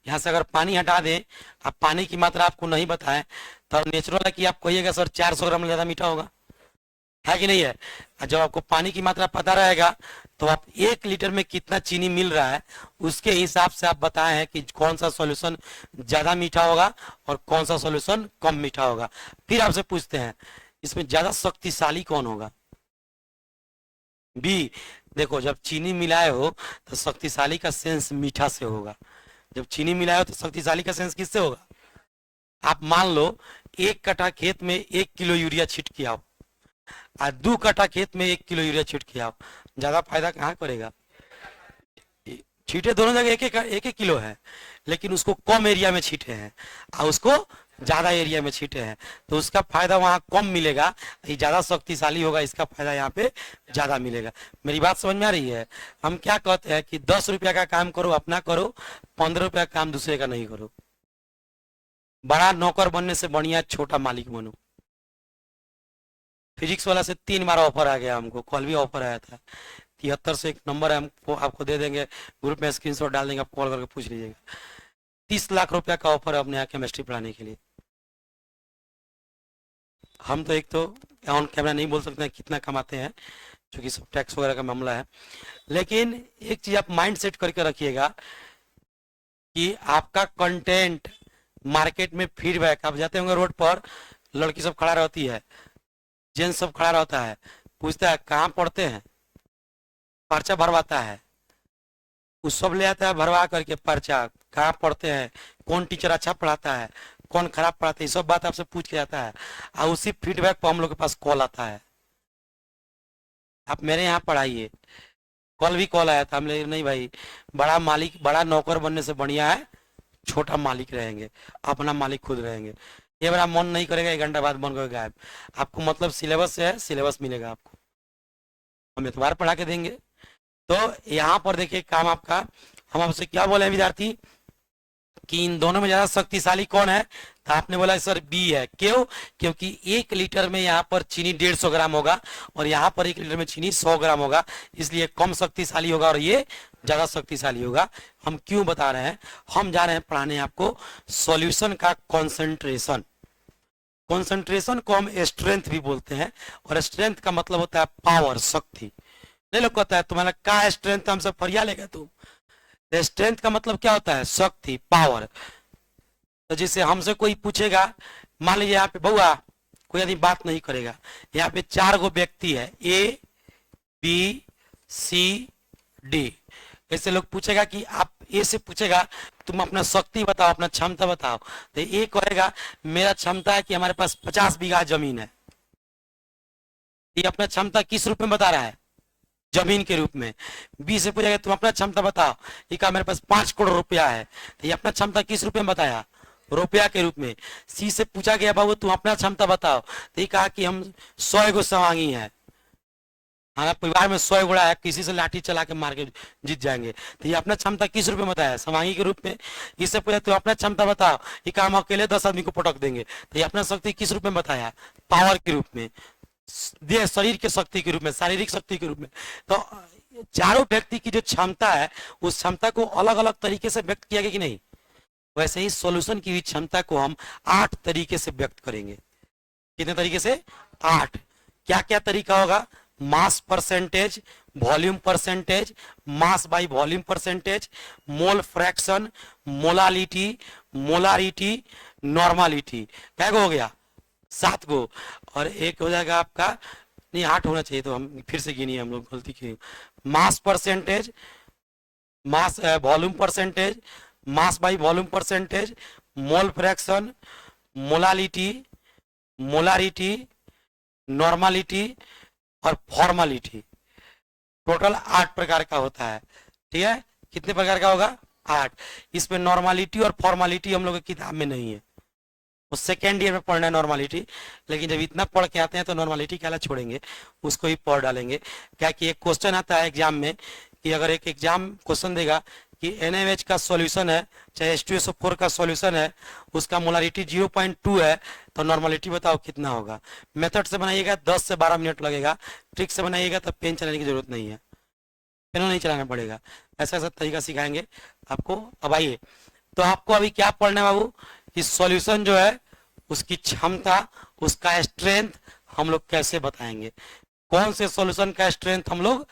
यहाँ से अगर पानी हटा दें, आप पानी की मात्रा आपको नहीं बताएं, तो नेचुरल है कि आप कहिएगा सर 400 ग्राम ज्यादा मीठा होगा, है कि नहीं है? और जब आपको पानी की मात्रा पता रहेगा तो आप 1 लीटर में कितना चीनी मिल रहा है उसके हिसाब से आप बताए हैं कि कौन सा सॉल्यूशन ज्यादा मीठा होगा और कौन सा सॉल्यूशन कम मीठा होगा। फिर आपसे पूछते हैं इसमें ज्यादा शक्तिशाली कौन होगा? बी। देखो जब चीनी मिलाए हो तो शक्तिशाली का सेंस मीठा से होगा। जब चीनी मिलाए हो तो शक्तिशाली का सेंस किससे होगा? आप मान लो 1 कट्ठा खेत में 1 किलो यूरिया छीट के आओ और 2 कट्ठा खेत में 1 किलो यूरिया छीट के आओ, ज्यादा फायदा कहाँ करेगा? छीटे दोनों जगह एक एक किलो है, लेकिन उसको कम एरिया में छीटे हैं और उसको ज्यादा एरिया में छीटे हैं, तो उसका फायदा वहां कम मिलेगा। ये ज्यादा शक्तिशाली होगा, इसका फायदा यहाँ पे ज्यादा मिलेगा। मेरी बात समझ में आ रही है? हम क्या कहते हैं कि 10 रुपया का काम करो अपना करो, 15 रुपया का काम दूसरे का नहीं करो। बड़ा नौकर बनने से बढ़िया छोटा मालिक बनो। फिजिक्स वाला से 3 बार ऑफर आ गया हमको, कल भी ऑफर आया था। 73 से एक नंबर है, हमको आपको दे देंगे, ग्रुप में स्क्रीनशॉट डाल देंगे, आप कॉल करके पूछ लीजिएगा। 30 लाख रुपया का ऑफर है अपने यहाँ केमिस्ट्री पढ़ाने के लिए। हम तो एक तो ऑन कैमरा नहीं बोल सकते हैं कितना कमाते हैं, क्योंकि सब टैक्स वगैरह का मामला है। लेकिन एक चीज आप माइंड सेट करके रखिएगा कि आपका कंटेंट मार्केट में फीडबैक, आप जाते होंगे रोड पर, लड़की सब खड़ा रहती है, जेंट्स सब खड़ा रहता है, पूछता है कहाँ पढ़ते हैं, पर्चा भरवाता है, उस सब ले आता है भरवा करके पर्चा, कहाँ पढ़ते हैं, कौन टीचर अच्छा पढ़ाता है, कौन खराब पढ़ाता है, ये सब बात आपसे पूछ के जाता है। और उसी फीडबैक पर हम लोग के पास कॉल आता है, आप मेरे यहाँ पढ़ाइए। कल भी कॉल आया था, हम लोग नहीं भाई, बड़ा मालिक बड़ा नौकर बनने से बढ़िया है छोटा मालिक रहेंगे, अपना मालिक खुद रहेंगे। ये बड़ा मन नहीं करेगा 1 घंटा बाद बन कर गायब। आपको मतलब सिलेबस से है, सिलेबस मिलेगा आपको, हम एतवार पढ़ा के देंगे। तो यहाँ पर देखिए काम आपका, हम आपसे क्या बोले हैं विद्यार्थी कि इन दोनों में ज्यादा शक्तिशाली कौन है? तो आपने बोला सर बी है। क्यों? क्योंकि 1 लीटर में यहाँ पर चीनी 150 ग्राम होगा और यहाँ पर 1 लीटर में चीनी 100 ग्राम होगा, इसलिए कम शक्तिशाली होगा और ये ज्यादा शक्तिशाली होगा। हम क्यों बता रहे हैं? हम जा रहे हैं पढ़ाने आपको सॉल्यूशन का कॉन्सेंट्रेशन। कॉन्सेंट्रेशन को हम स्ट्रेंथ भी बोलते हैं, और स्ट्रेंथ का मतलब होता है पावर, शक्ति। नहीं लोग कहता है तुम्हारा का स्ट्रेंथ, हमसे फरिया लेगा तुम। स्ट्रेंथ का मतलब क्या होता है? शक्ति, पावर। तो जैसे हमसे कोई पूछेगा, मान लीजिए यहाँ पे बउआ कोई आदमी बात नहीं करेगा, यहाँ पे 4 गो व्यक्ति है, ए बी सी डी। ऐसे लोग पूछेगा कि आप ए से पूछेगा तुम अपना शक्ति बताओ, अपना क्षमता बताओ, तो ए कहेगा मेरा क्षमता है कि हमारे पास 50 बीघा जमीन है। ये अपना क्षमता किस रूप में बता रहा है? जमीन के रूप में। बी से पूछेगा तुम अपना क्षमता बताओ, ये कहा मेरे पास 5 करोड़ रुपया है, तो ये अपना क्षमता किस रूप में बताया? रुपया के रूप में। सी से पूछा गया बाबू तुम अपना क्षमता बताओ, तो ये कहा कि हम 100 गो सवांगी है, हमारा परिवार में 100 घोड़ा है, किसी से लाठी चला के मार के जीत जाएंगे, तो ये अपना क्षमता किस रूप में बताया? समांगी के रूप में। इससे पूछा तुम अपना क्षमता बताओ, ये काम अकेले 10 आदमी को पटक देंगे, तो ये अपना शक्ति किस रूप में बताया? पावर के रूप में, देह शरीर के शक्ति के रूप में, शारीरिक शक्ति के रूप में। तो चारों व्यक्ति की जो क्षमता है उस क्षमता को अलग अलग तरीके से व्यक्त किया गया कि नहीं? वैसे ही सॉल्यूशन की भी क्षमता को हम 8 तरीके से व्यक्त करेंगे। कितने तरीके से? 8। क्या क्या तरीका होगा? Mass percentage, volume percentage, mass by volume percentage, mole fraction, molality, molarity, normality. क्या हो गया? 7 गो। और एक हो जाएगा आपका, नहीं 8 होना चाहिए, तो हम फिर से गिनिए, हम लोग गलती की। Mass percentage, mass volume percentage, mass by volume percentage, mole fraction, molality, molarity, normality और फॉर्मालिटी। टोटल 8 प्रकार का होता है। ठीक है, कितने प्रकार का होगा? 8। इसमें नॉर्मालिटी और फॉर्मालिटी हम लोग की किताब में नहीं है, वो सेकेंड ईयर में पढ़ना है नॉर्मालिटी, लेकिन जब इतना पढ़ के आते हैं तो नॉर्मालिटी क्या छोड़ेंगे, उसको ही पढ़ डालेंगे। क्या कि एक क्वेश्चन आता है एग्जाम में कि अगर एक एग्जाम क्वेश्चन देगा कि NaOH का सॉल्यूशन है, चाहे H2SO4 का सॉल्यूशन है, उसका मोलारिटी 0.2 है, तो नॉर्मालिटी बताओ कितना होगा। मेथड से बनाइएगा 10 से 12 मिनट लगेगा, ट्रिक से बनाइएगा तो पेन चलाने की जरूरत नहीं है, पेन नहीं चलाना पड़ेगा। ऐसा ऐसा तरीका सिखाएंगे आपको। अब आइए, तो आपको अभी क्या पढ़ना है बाबू? कि सॉल्यूशन जो है उसकी क्षमता, उसका स्ट्रेंथ हम लोग कैसे बताएंगे, कौन से सॉल्यूशन का स्ट्रेंथ हम लोग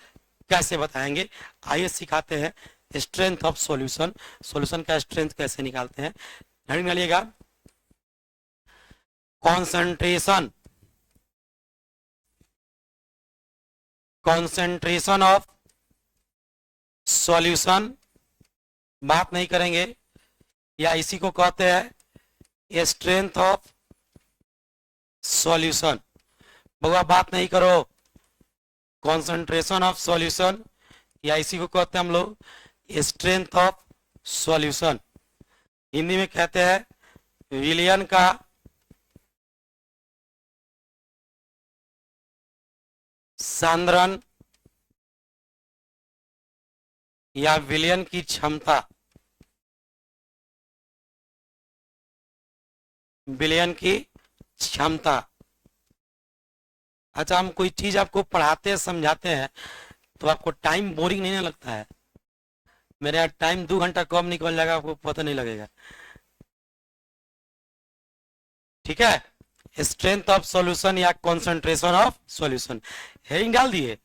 कैसे बताएंगे। आइए सिखाते हैं स्ट्रेंथ ऑफ सॉल्यूशन। सॉल्यूशन का स्ट्रेंथ कैसे निकालते हैं, ध्यान डालिएगा। कॉन्सेंट्रेशन, कॉन्सेंट्रेशन ऑफ सॉल्यूशन बात नहीं करेंगे, या इसी को कहते हैं स्ट्रेंथ ऑफ सॉल्यूशन। बउआ बात नहीं करो, कॉन्सेंट्रेशन ऑफ सॉल्यूशन, या इसी को कहते हैं हम लोग स्ट्रेंथ ऑफ सॉल्यूशन। हिंदी में कहते हैं विलयन का सांद्रण या विलयन की क्षमता, विलयन की क्षमता। अच्छा, हम कोई चीज आपको पढ़ाते हैं, समझाते हैं, तो आपको टाइम बोरिंग नहीं लगता है? मेरे यहाँ टाइम 2 घंटा कम निकल जाएगा, आपको पता नहीं लगेगा। ठीक है, स्ट्रेंथ ऑफ सॉल्यूशन या कंसंट्रेशन ऑफ सॉल्यूशन। हेडिंग डाल दिए,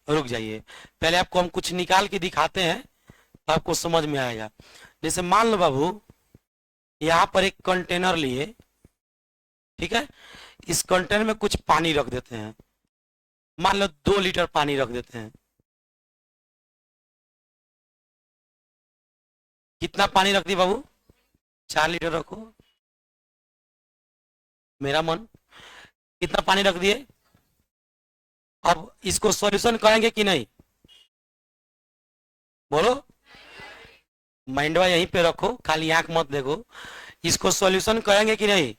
रुक जाइए, पहले आपको हम कुछ निकाल के दिखाते हैं तो आपको समझ में आएगा। जैसे मान लो बाबू, यहाँ पर एक कंटेनर लिए, ठीक है, इस कंटेनर में कुछ पानी रख देते हैं, मान लो 2 लीटर पानी रख देते हैं। कितना पानी रख दी बाबू? 4 लीटर रखो, मेरा मन। कितना पानी रख दिए? अब इसको सॉल्यूशन करेंगे कि नहीं? बोलो, माइंडवा यहीं पे रखो, खाली आंख मत देखो। इसको सॉल्यूशन करेंगे कि नहीं?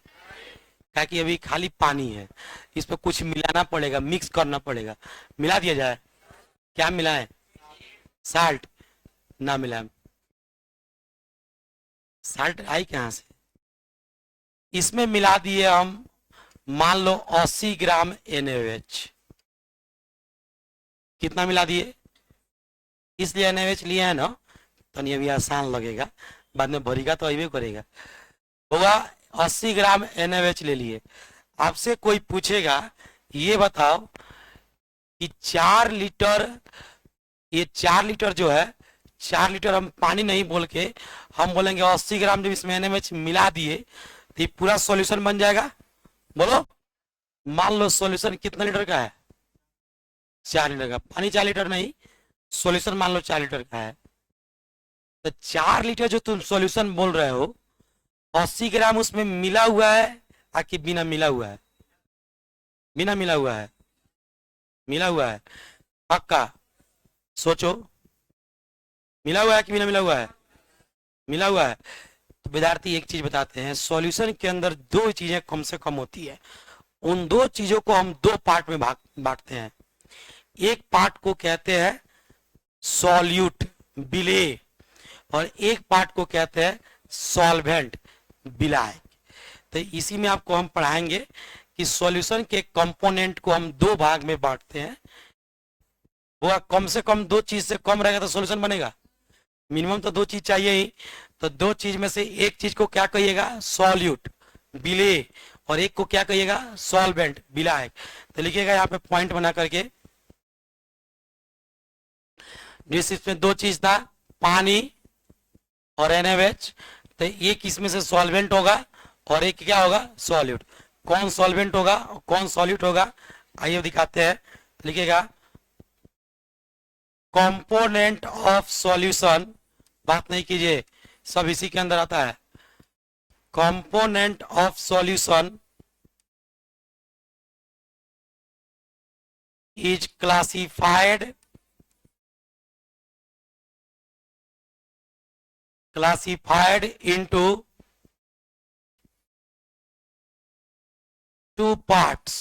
क्या कि अभी खाली पानी है, इस पर कुछ मिलाना पड़ेगा, मिक्स करना पड़ेगा। मिला दिया जाए। क्या मिलाएं? साल्ट ना मिलाएं, साल्ट आई कहां से? इसमें मिला दिए हम, मान लो 80 ग्राम NaOH। कितना मिला दिए? इसलिए NaOH लिया है ना, तो नहीं अभी आसान लगेगा, बाद में भरेगा तो अभी करेगा। होगा 80 ग्राम NaOH ले लिए। आपसे कोई पूछेगा ये बताओ कि 4 लीटर, ये 4 लीटर जो है, 4 लीटर हम पानी नहीं बोल के हम बोलेंगे 80 ग्राम जब इसमें NaOH मिला दिए तो ये पूरा सॉल्यूशन बन जाएगा। बोलो, मान लो सॉल्यूशन कितना लीटर का है? 4 लीटर का। पानी 4 लीटर नहीं, सॉल्यूशन मान लो 4 लीटर का है, तो 4 लीटर जो तुम सॉल्यूशन बोल रहे हो 80 ग्राम उसमें मिला हुआ है कि बिना मिला हुआ है? बिना मिला हुआ है, मिला हुआ है पक्का? सोचो, मिला हुआ है कि बिना मिला हुआ है? मिला हुआ है। तो विद्यार्थी एक चीज बताते हैं, सॉल्यूशन के अंदर दो चीजें कम से कम होती है, उन दो चीजों को हम दो पार्ट में बांटते हैं। एक पार्ट को कहते हैं सॉल्यूट विलेय, और एक पार्ट को कहते हैं सॉल्वेंट विलायक। तो इसी में आपको हम पढ़ाएंगे कि सॉल्यूशन के कंपोनेंट को हम दो भाग में बांटते हैं। वो कम से कम दो चीज से कम रहेगा तो सॉल्यूशन बनेगा, मिनिमम तो दो चीज चाहिए ही। तो दो चीज में से एक चीज को क्या कहिएगा? सॉल्यूट विलेय, और एक को क्या कहिएगा? सॉल्वेंट विलायक। तो लिखिएगा यहाँ पे पॉइंट बना करके, जिस इसमें दो चीज था पानी और NaOH, तो एक इसमें से सॉल्वेंट होगा और एक क्या होगा? सॉल्यूट। कौन सॉल्वेंट होगा और कौन सॉल्यूट होगा, आइए दिखाते हैं। लिखिएगा कंपोनेंट ऑफ सॉल्यूशन, बात नहीं कीजिए, सब इसी के अंदर आता है। Component of solution is classified into two parts.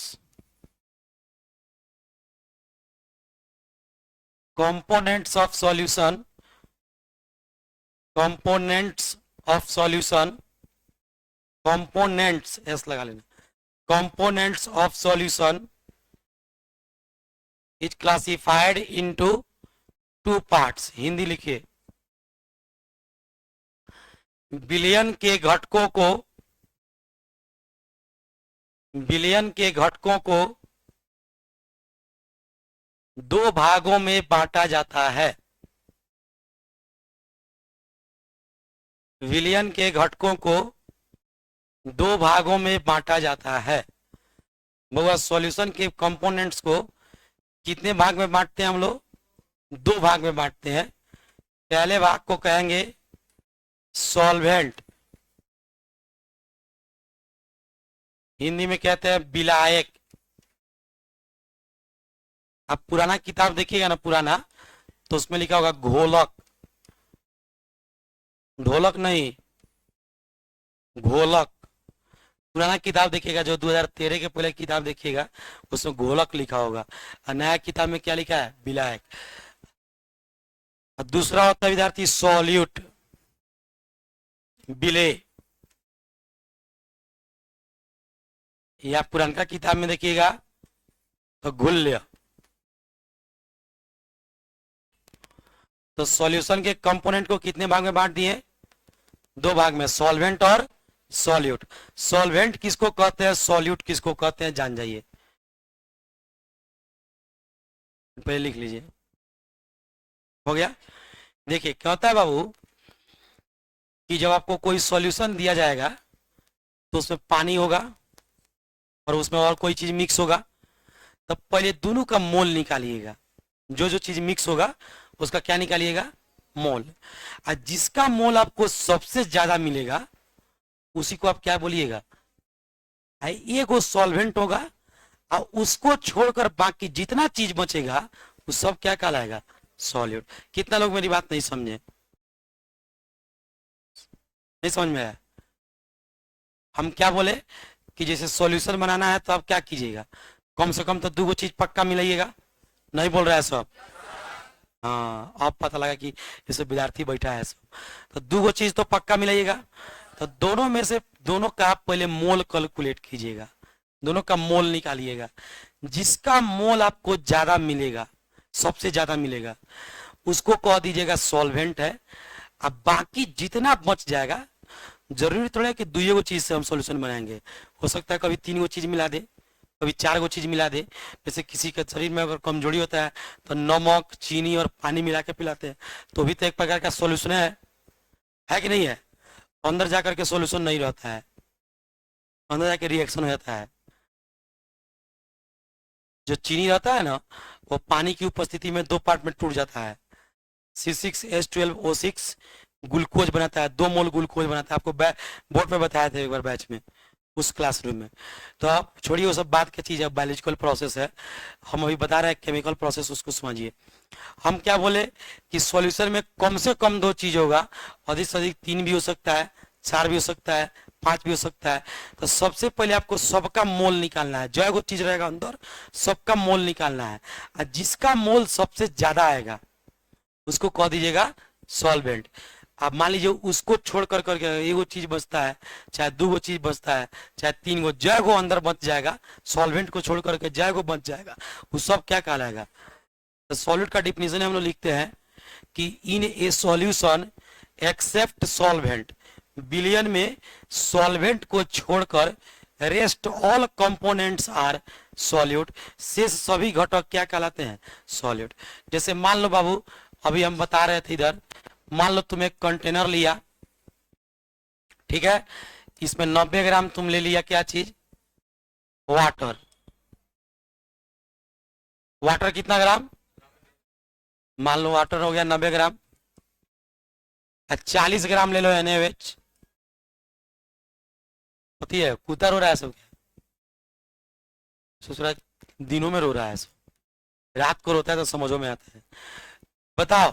Components of solution, components S लगा लेना, components of solution is classified into two parts. Hindi लिखिए, विलयन के घटकों को दो भागों में बांटा जाता है। विलयन के घटकों को दो भागों में बांटा जाता है। बहुत सॉल्यूशन के कंपोनेंट्स को कितने भाग में बांटते हैं हम लोग? दो भाग में बांटते हैं। पहले भाग को कहेंगे सॉल्वेंट, हिंदी में कहते हैं विलायक। आप पुराना किताब देखिएगा ना, पुराना, तो उसमें लिखा होगा घोलक, ढोलक नहीं, घोलक। पुराना किताब देखिएगा, जो 2013 के पहले किताब देखिएगा, उसमें घोलक लिखा होगा, और नया किताब में क्या लिखा है? विलायक। दूसरा होता है विद्यार्थी सॉल्यूट, विलेय। या पुराना किताब में देखिएगा तो घुल्य। तो सॉल्यूशन के कंपोनेंट को कितने भाग में बांट दिए? दो भाग में, सॉल्वेंट और सॉल्यूट। सॉल्वेंट किसको कहते हैं, सॉल्यूट किसको कहते हैं, जान जाइए, पहले लिख लीजिए। हो गया? देखिए क्या होता है बाबू, कि जब आपको कोई सॉल्यूशन दिया जाएगा तो उसमें पानी होगा और उसमें और कोई चीज मिक्स होगा, तब पहले दोनों का मोल निकालिएगा। जो जो चीज मिक्स होगा उसका क्या निकालिएगा? मोल। और जिसका मोल आपको सबसे ज्यादा मिलेगा उसी को आप क्या बोलिएगा? एक वो सॉल्वेंट होगा, और उसको छोड़कर बाकी जितना चीज बचेगा वो सब क्या कहलाएगा? सॉल्यूट। कितना लोग मेरी बात नहीं समझे? नहीं समझ में आया? हम क्या बोले कि जैसे सॉल्यूशन बनाना है तो आप क्या कीजिएगा? कम से कम तो दो चीज पक्का मिलाइएगा। नहीं बोल रहा है सब? हाँ, आप पता लगा कि जैसे विद्यार्थी बैठा है सब, तो दो चीज तो पक्का मिलाइएगा। तो दोनों में से दोनों का आप पहले मोल कैलकुलेट कीजिएगा, दोनों का मोल निकालिएगा। जिसका मोल आपको ज्यादा मिलेगा, सबसे ज्यादा मिलेगा, उसको कह दीजिएगा सॉल्वेंट है। अब बाकी जितना बच जाएगा, जरूरी थोड़ा है कि दुइयो चीज से हम सॉल्यूशन बनाएंगे। हो सकता है कभी 3 चीज मिला दे, कभी 4 चीज मिला दे। जैसे किसी के शरीर में अगर कमजोरी होता है तो नमक, चीनी और पानी मिला के पिलाते हैं, तो भी तो एक प्रकार का सॉल्यूशन है कि नहीं है? अंदर जाकर के सॉल्यूशन नहीं रहता है, अंदर जाके रिएक्शन हो जाता है। जो चीनी रहता है ना, वो पानी की उपस्थिति में 2 पार्ट में टूट जाता है, C6H12O6 ग्लूकोज बनाता है, 2 मोल ग्लूकोज बनाता है। आपको बोर्ड पे बताया था एक बार बैच में, उस क्लासरूम में। तो आप छोड़िए वो सब बात की चीज़ है, बायोलॉजिकल प्रोसेस है। हम अभी बता रहे हैं केमिकल प्रोसेस, उसको समझिए। हम क्या बोले कि सॉल्यूशन में कम से कम 2 चीज होगा, अधिक से अधिक 3 भी हो सकता है, 4 भी हो सकता है, 5 भी हो सकता है। तो सबसे पहले आपको सबका मोल निकालना है, जो चीज रहेगा अंदर सबका मोल निकालना है, और जिसका मोल सबसे ज्यादा आएगा उसको कह दीजिएगा सॉल्वेंट। आप मान लीजिए उसको छोड़ कर करके एगो चीज बचता है, चाहे 2 चीज बचता है, चाहे 3 जय अंदर बच जाएगा, सॉल्वेंट को छोड़ करके जय बच जाएगा, वो सब क्या कहलाएगा। तो सॉल्यूट का डिफिनेशन हम लोग लिखते हैं कि in a solution except solvent, बिलियन में सॉल्वेंट को छोड़कर rest all components are solute, शेष सभी घटक क्या कहलाते हैं सॉल्यूट। जैसे मान लो बाबू, अभी हम बता रहे थे इधर, मान लो तुम एक कंटेनर लिया, ठीक है, इसमें 90 ग्राम तुम ले लिया क्या चीज, वाटर। वाटर कितना ग्राम, मान लो वाटर हो गया 90 ग्राम, 40 ग्राम ले लो NaOH। होती है, कूता रो रहा है सब, ससुरा दिनों में रो रहा है सब, रात को रोता है तो समझो में आता है। बताओ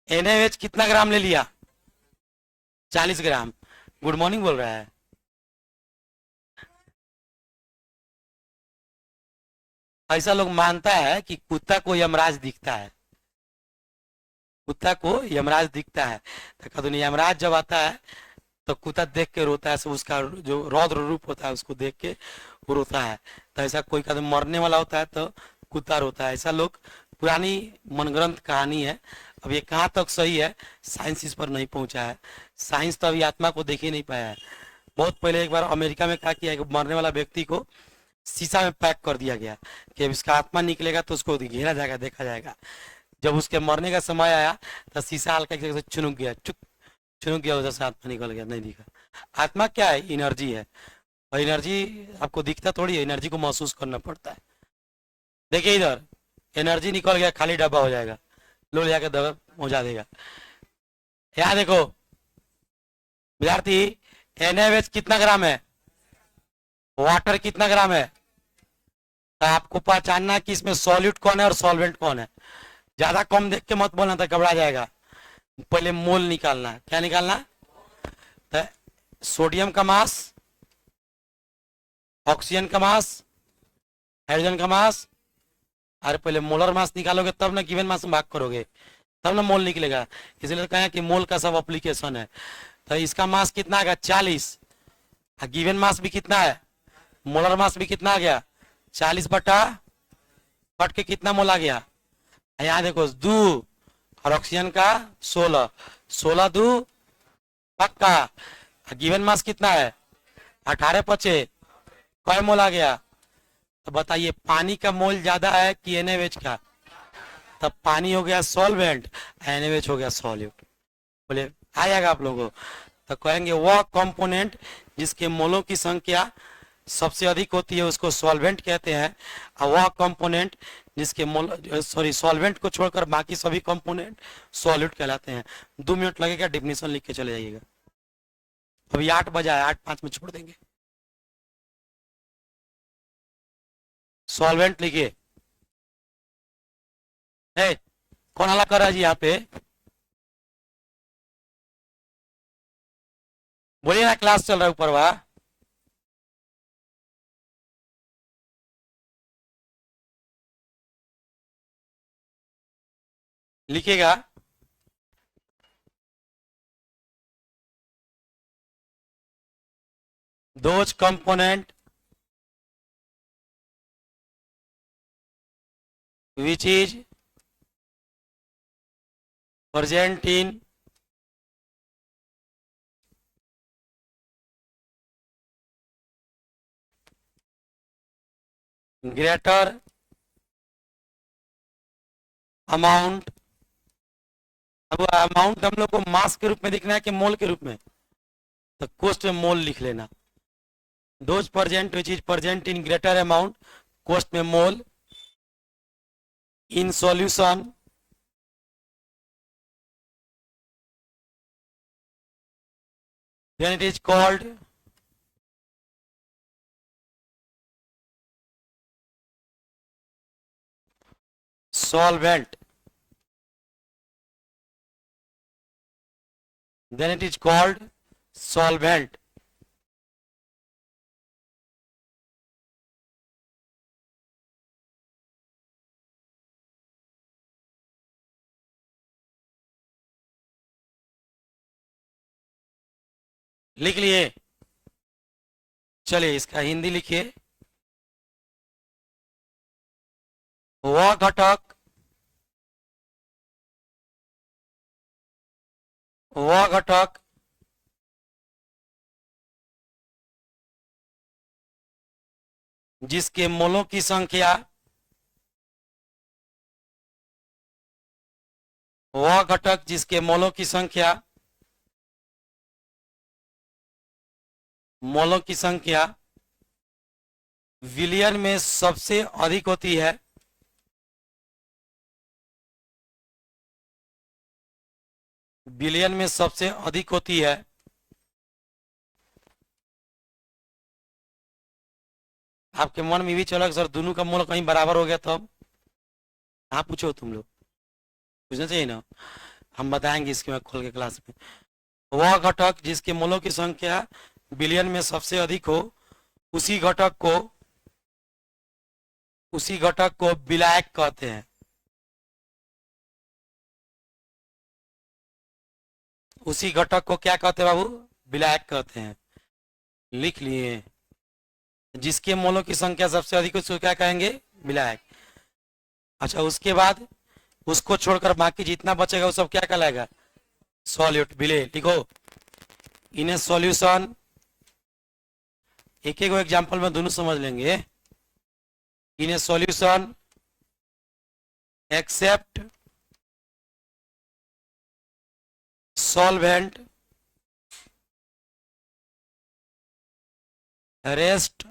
NaOH कितना ग्राम ले लिया, 40 ग्राम। गुड मॉर्निंग बोल रहा है। ऐसा लोग मानता है कि कुत्ता को यमराज दिखता है, कुत्ता को यमराज दिखता है। तो कहते यमराज जब आता है तो कुत्ता देख के रोता है, सब उसका जो रौद्र रूप होता है उसको देख के वो रोता है। तो ऐसा कोई कदम मरने वाला होता है तो कुत्ता रोता है, ऐसा लोग पुरानी मनगढ़ंत कहानी है। अब ये कहाँ तक सही है, साइंस इस पर नहीं पहुंचा है। साइंस तो अभी आत्मा को देख ही नहीं पाया है। बहुत पहले एक बार अमेरिका में क्या किया, मरने वाला व्यक्ति को शीशा में पैक कर दिया गया कि अब इसका आत्मा निकलेगा तो उसको घेरा जाएगा, देखा जाएगा। जब उसके मरने का समय आया तो शीशा हल्का से चुनुक गया, चुनुक गया, उधर से आत्मा निकल गया, नहीं दिखा। आत्मा क्या है, एनर्जी है, और एनर्जी आपको दिखता थोड़ी है, एनर्जी को महसूस करना पड़ता है। देखिए इधर एनर्जी निकल गया, खाली डब्बा हो जाएगा, लो ले जाकर दबा पहुंचा देगा। यहाँ देखो विद्यार्थी, NaOH कितना ग्राम है, वाटर कितना ग्राम है, तो आपको पहचानना कि इसमें सॉल्यूट कौन है और सॉल्वेंट कौन है। ज्यादा कम देख के मत बोलना था, घबरा जाएगा। पहले मोल निकालना है, क्या निकालना, तो सोडियम का मास, ऑक्सीजन का मास, हाइड्रोजन का मास। अरे पहले मोलर मास निकालोगे तब ना गिवन मास में भाग करोगे, तब ना मोल निकलेगा। इसलिए तो कहें कि मोल का सब एप्लीकेशन है। तो इसका मास कितना आएगा 40, गिवन मास भी कितना है, मोलर मास भी कितना आ गया 40 बटा फट के कितना मोल आ गया, यहाँ देखो 2, और ऑक्सीजन का 16, 16 2 पक्का। गिवन मास कितना है 18 पचे, कई मोल आ गया। तो बताइए पानी का मोल ज्यादा है कि NaOH का, तब पानी हो गया सॉल्वेंट, NaOH हो गया सॉल्यूट। बोले आ जाएगा आप लोगों को। तो कहेंगे वह कंपोनेंट जिसके मोलों की संख्या सबसे अधिक होती है उसको सॉल्वेंट कहते हैं, और वह कंपोनेंट जिसके सॉल्वेंट को छोड़कर बाकी सभी कंपोनेंट सॉल्यूट कहलाते हैं। 2 मिनट लगेगा, डिफिनेशन लिख के चले जाइएगा। अभी 8 बजा है, 8:05 में छोड़ देंगे। सॉल्वेंट लिखिए। कौन हला कर रहा है जी यहाँ पे, बोलिए ना, क्लास चल रहा है ऊपर वहां। लिखिएगा। those component which is present in greater amount। अब अमाउंट हम लोग को मास के रूप में लिखना है कि मोल के रूप में, तो कोस्ट में मोल लिख लेना। those present which is present in greater amount, कोस्ट में mole, in solution then it is called solvent, then it is called solvent. लिख लिए? चलिए इसका हिंदी लिखिए। वह घटक, वह घटक जिसके मोलों की संख्या, वह घटक जिसके मोलों की संख्या, मोलों की संख्या विलियन में सबसे अधिक होती है, बिलियन में सबसे अधिक होती है, आपके मन में भी चला कि सर दोनों का मोल कहीं बराबर हो गया तो आप पूछो, तुम लोग पूछना चाहिए ना, हम बताएंगे इसके बाद खोल के क्लास में। वह घटक जिसके मोलों की संख्या बिलियन में सबसे अधिक हो, उसी घटक को, उसी घटक को विलायक कहते हैं। उसी घटक को क्या कहते हैं बाबू? विलायक कहते हैं। लिख लिए? जिसके मोलों की संख्या सबसे अधिक उसको क्या कहेंगे? विलायक। अच्छा, उसके बाद उसको छोड़कर बाकी जितना बचेगा वो सब क्या कहलाएगा? सॉल्यूट, विलेय। लिखो, इन ए सॉल्यूशन, एक एक एग्जांपल में दोनों समझ लेंगे। In a solution except solvent, rest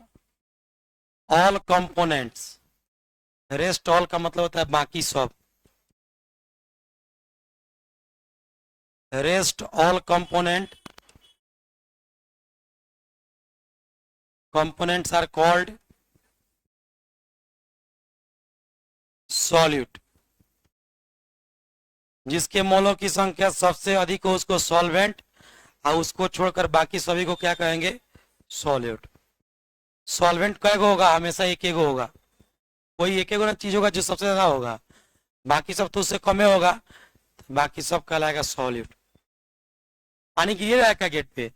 all components, rest all का मतलब होता है बाकी सब, rest all component, components are called solute। जिसके मोलों की संख्या सबसे अधिक हो उसको सॉल्वेंट, और उसको छोड़कर बाकी सभी को क्या कहेंगे? सॉल्यूट। सॉल्वेंट कैगो होगा? हमेशा एक एक होगा, कोई एक एक चीज होगा जो सबसे ज्यादा होगा, बाकी सब तो उससे कम होगा, तो बाकी सब कहलाएगा सॉल्यूट। पानी गिर रहा है क्या गेट पे?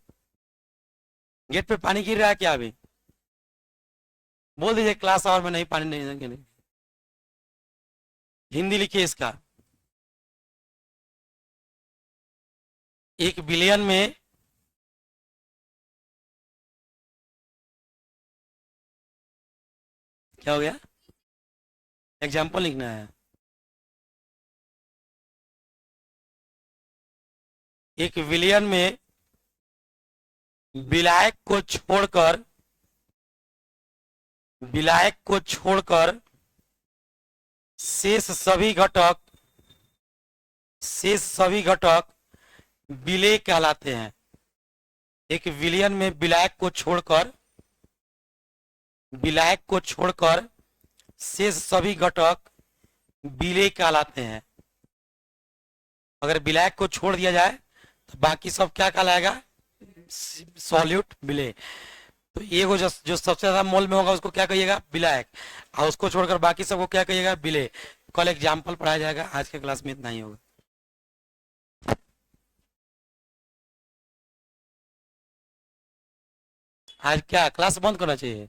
गेट पे पानी गिर रहा है क्या? अभी बोल दीजिए क्लास आवर में नहीं, पानी नहीं। हिंदी लिखिए इसका। एक बिलियन में क्या हो गया? एग्जाम्पल लिखना है। एक बिलियन में विलायक को छोड़कर, विलायक को छोड़कर शेष सभी घटक, शेष सभी घटक विलेय कहलाते हैं। एक विलियन में विलायक को छोड़कर, विलायक को छोड़कर शेष सभी घटक विलेय कहलाते हैं। अगर विलायक को छोड़ दिया जाए तो बाकी सब क्या कहलाएगा? सॉल्यूट, विलेय। तो ये जो सबसे ज्यादा मोल में होगा उसको क्या कहिएगा? विलायक, और उसको छोड़कर बाकी सबको क्या कहिएगा? विलेय। कल एग्जाम्पल पढ़ाया जाएगा, आज के क्लास में इतना ही होगा। आज क्या क्लास बंद करना चाहिए?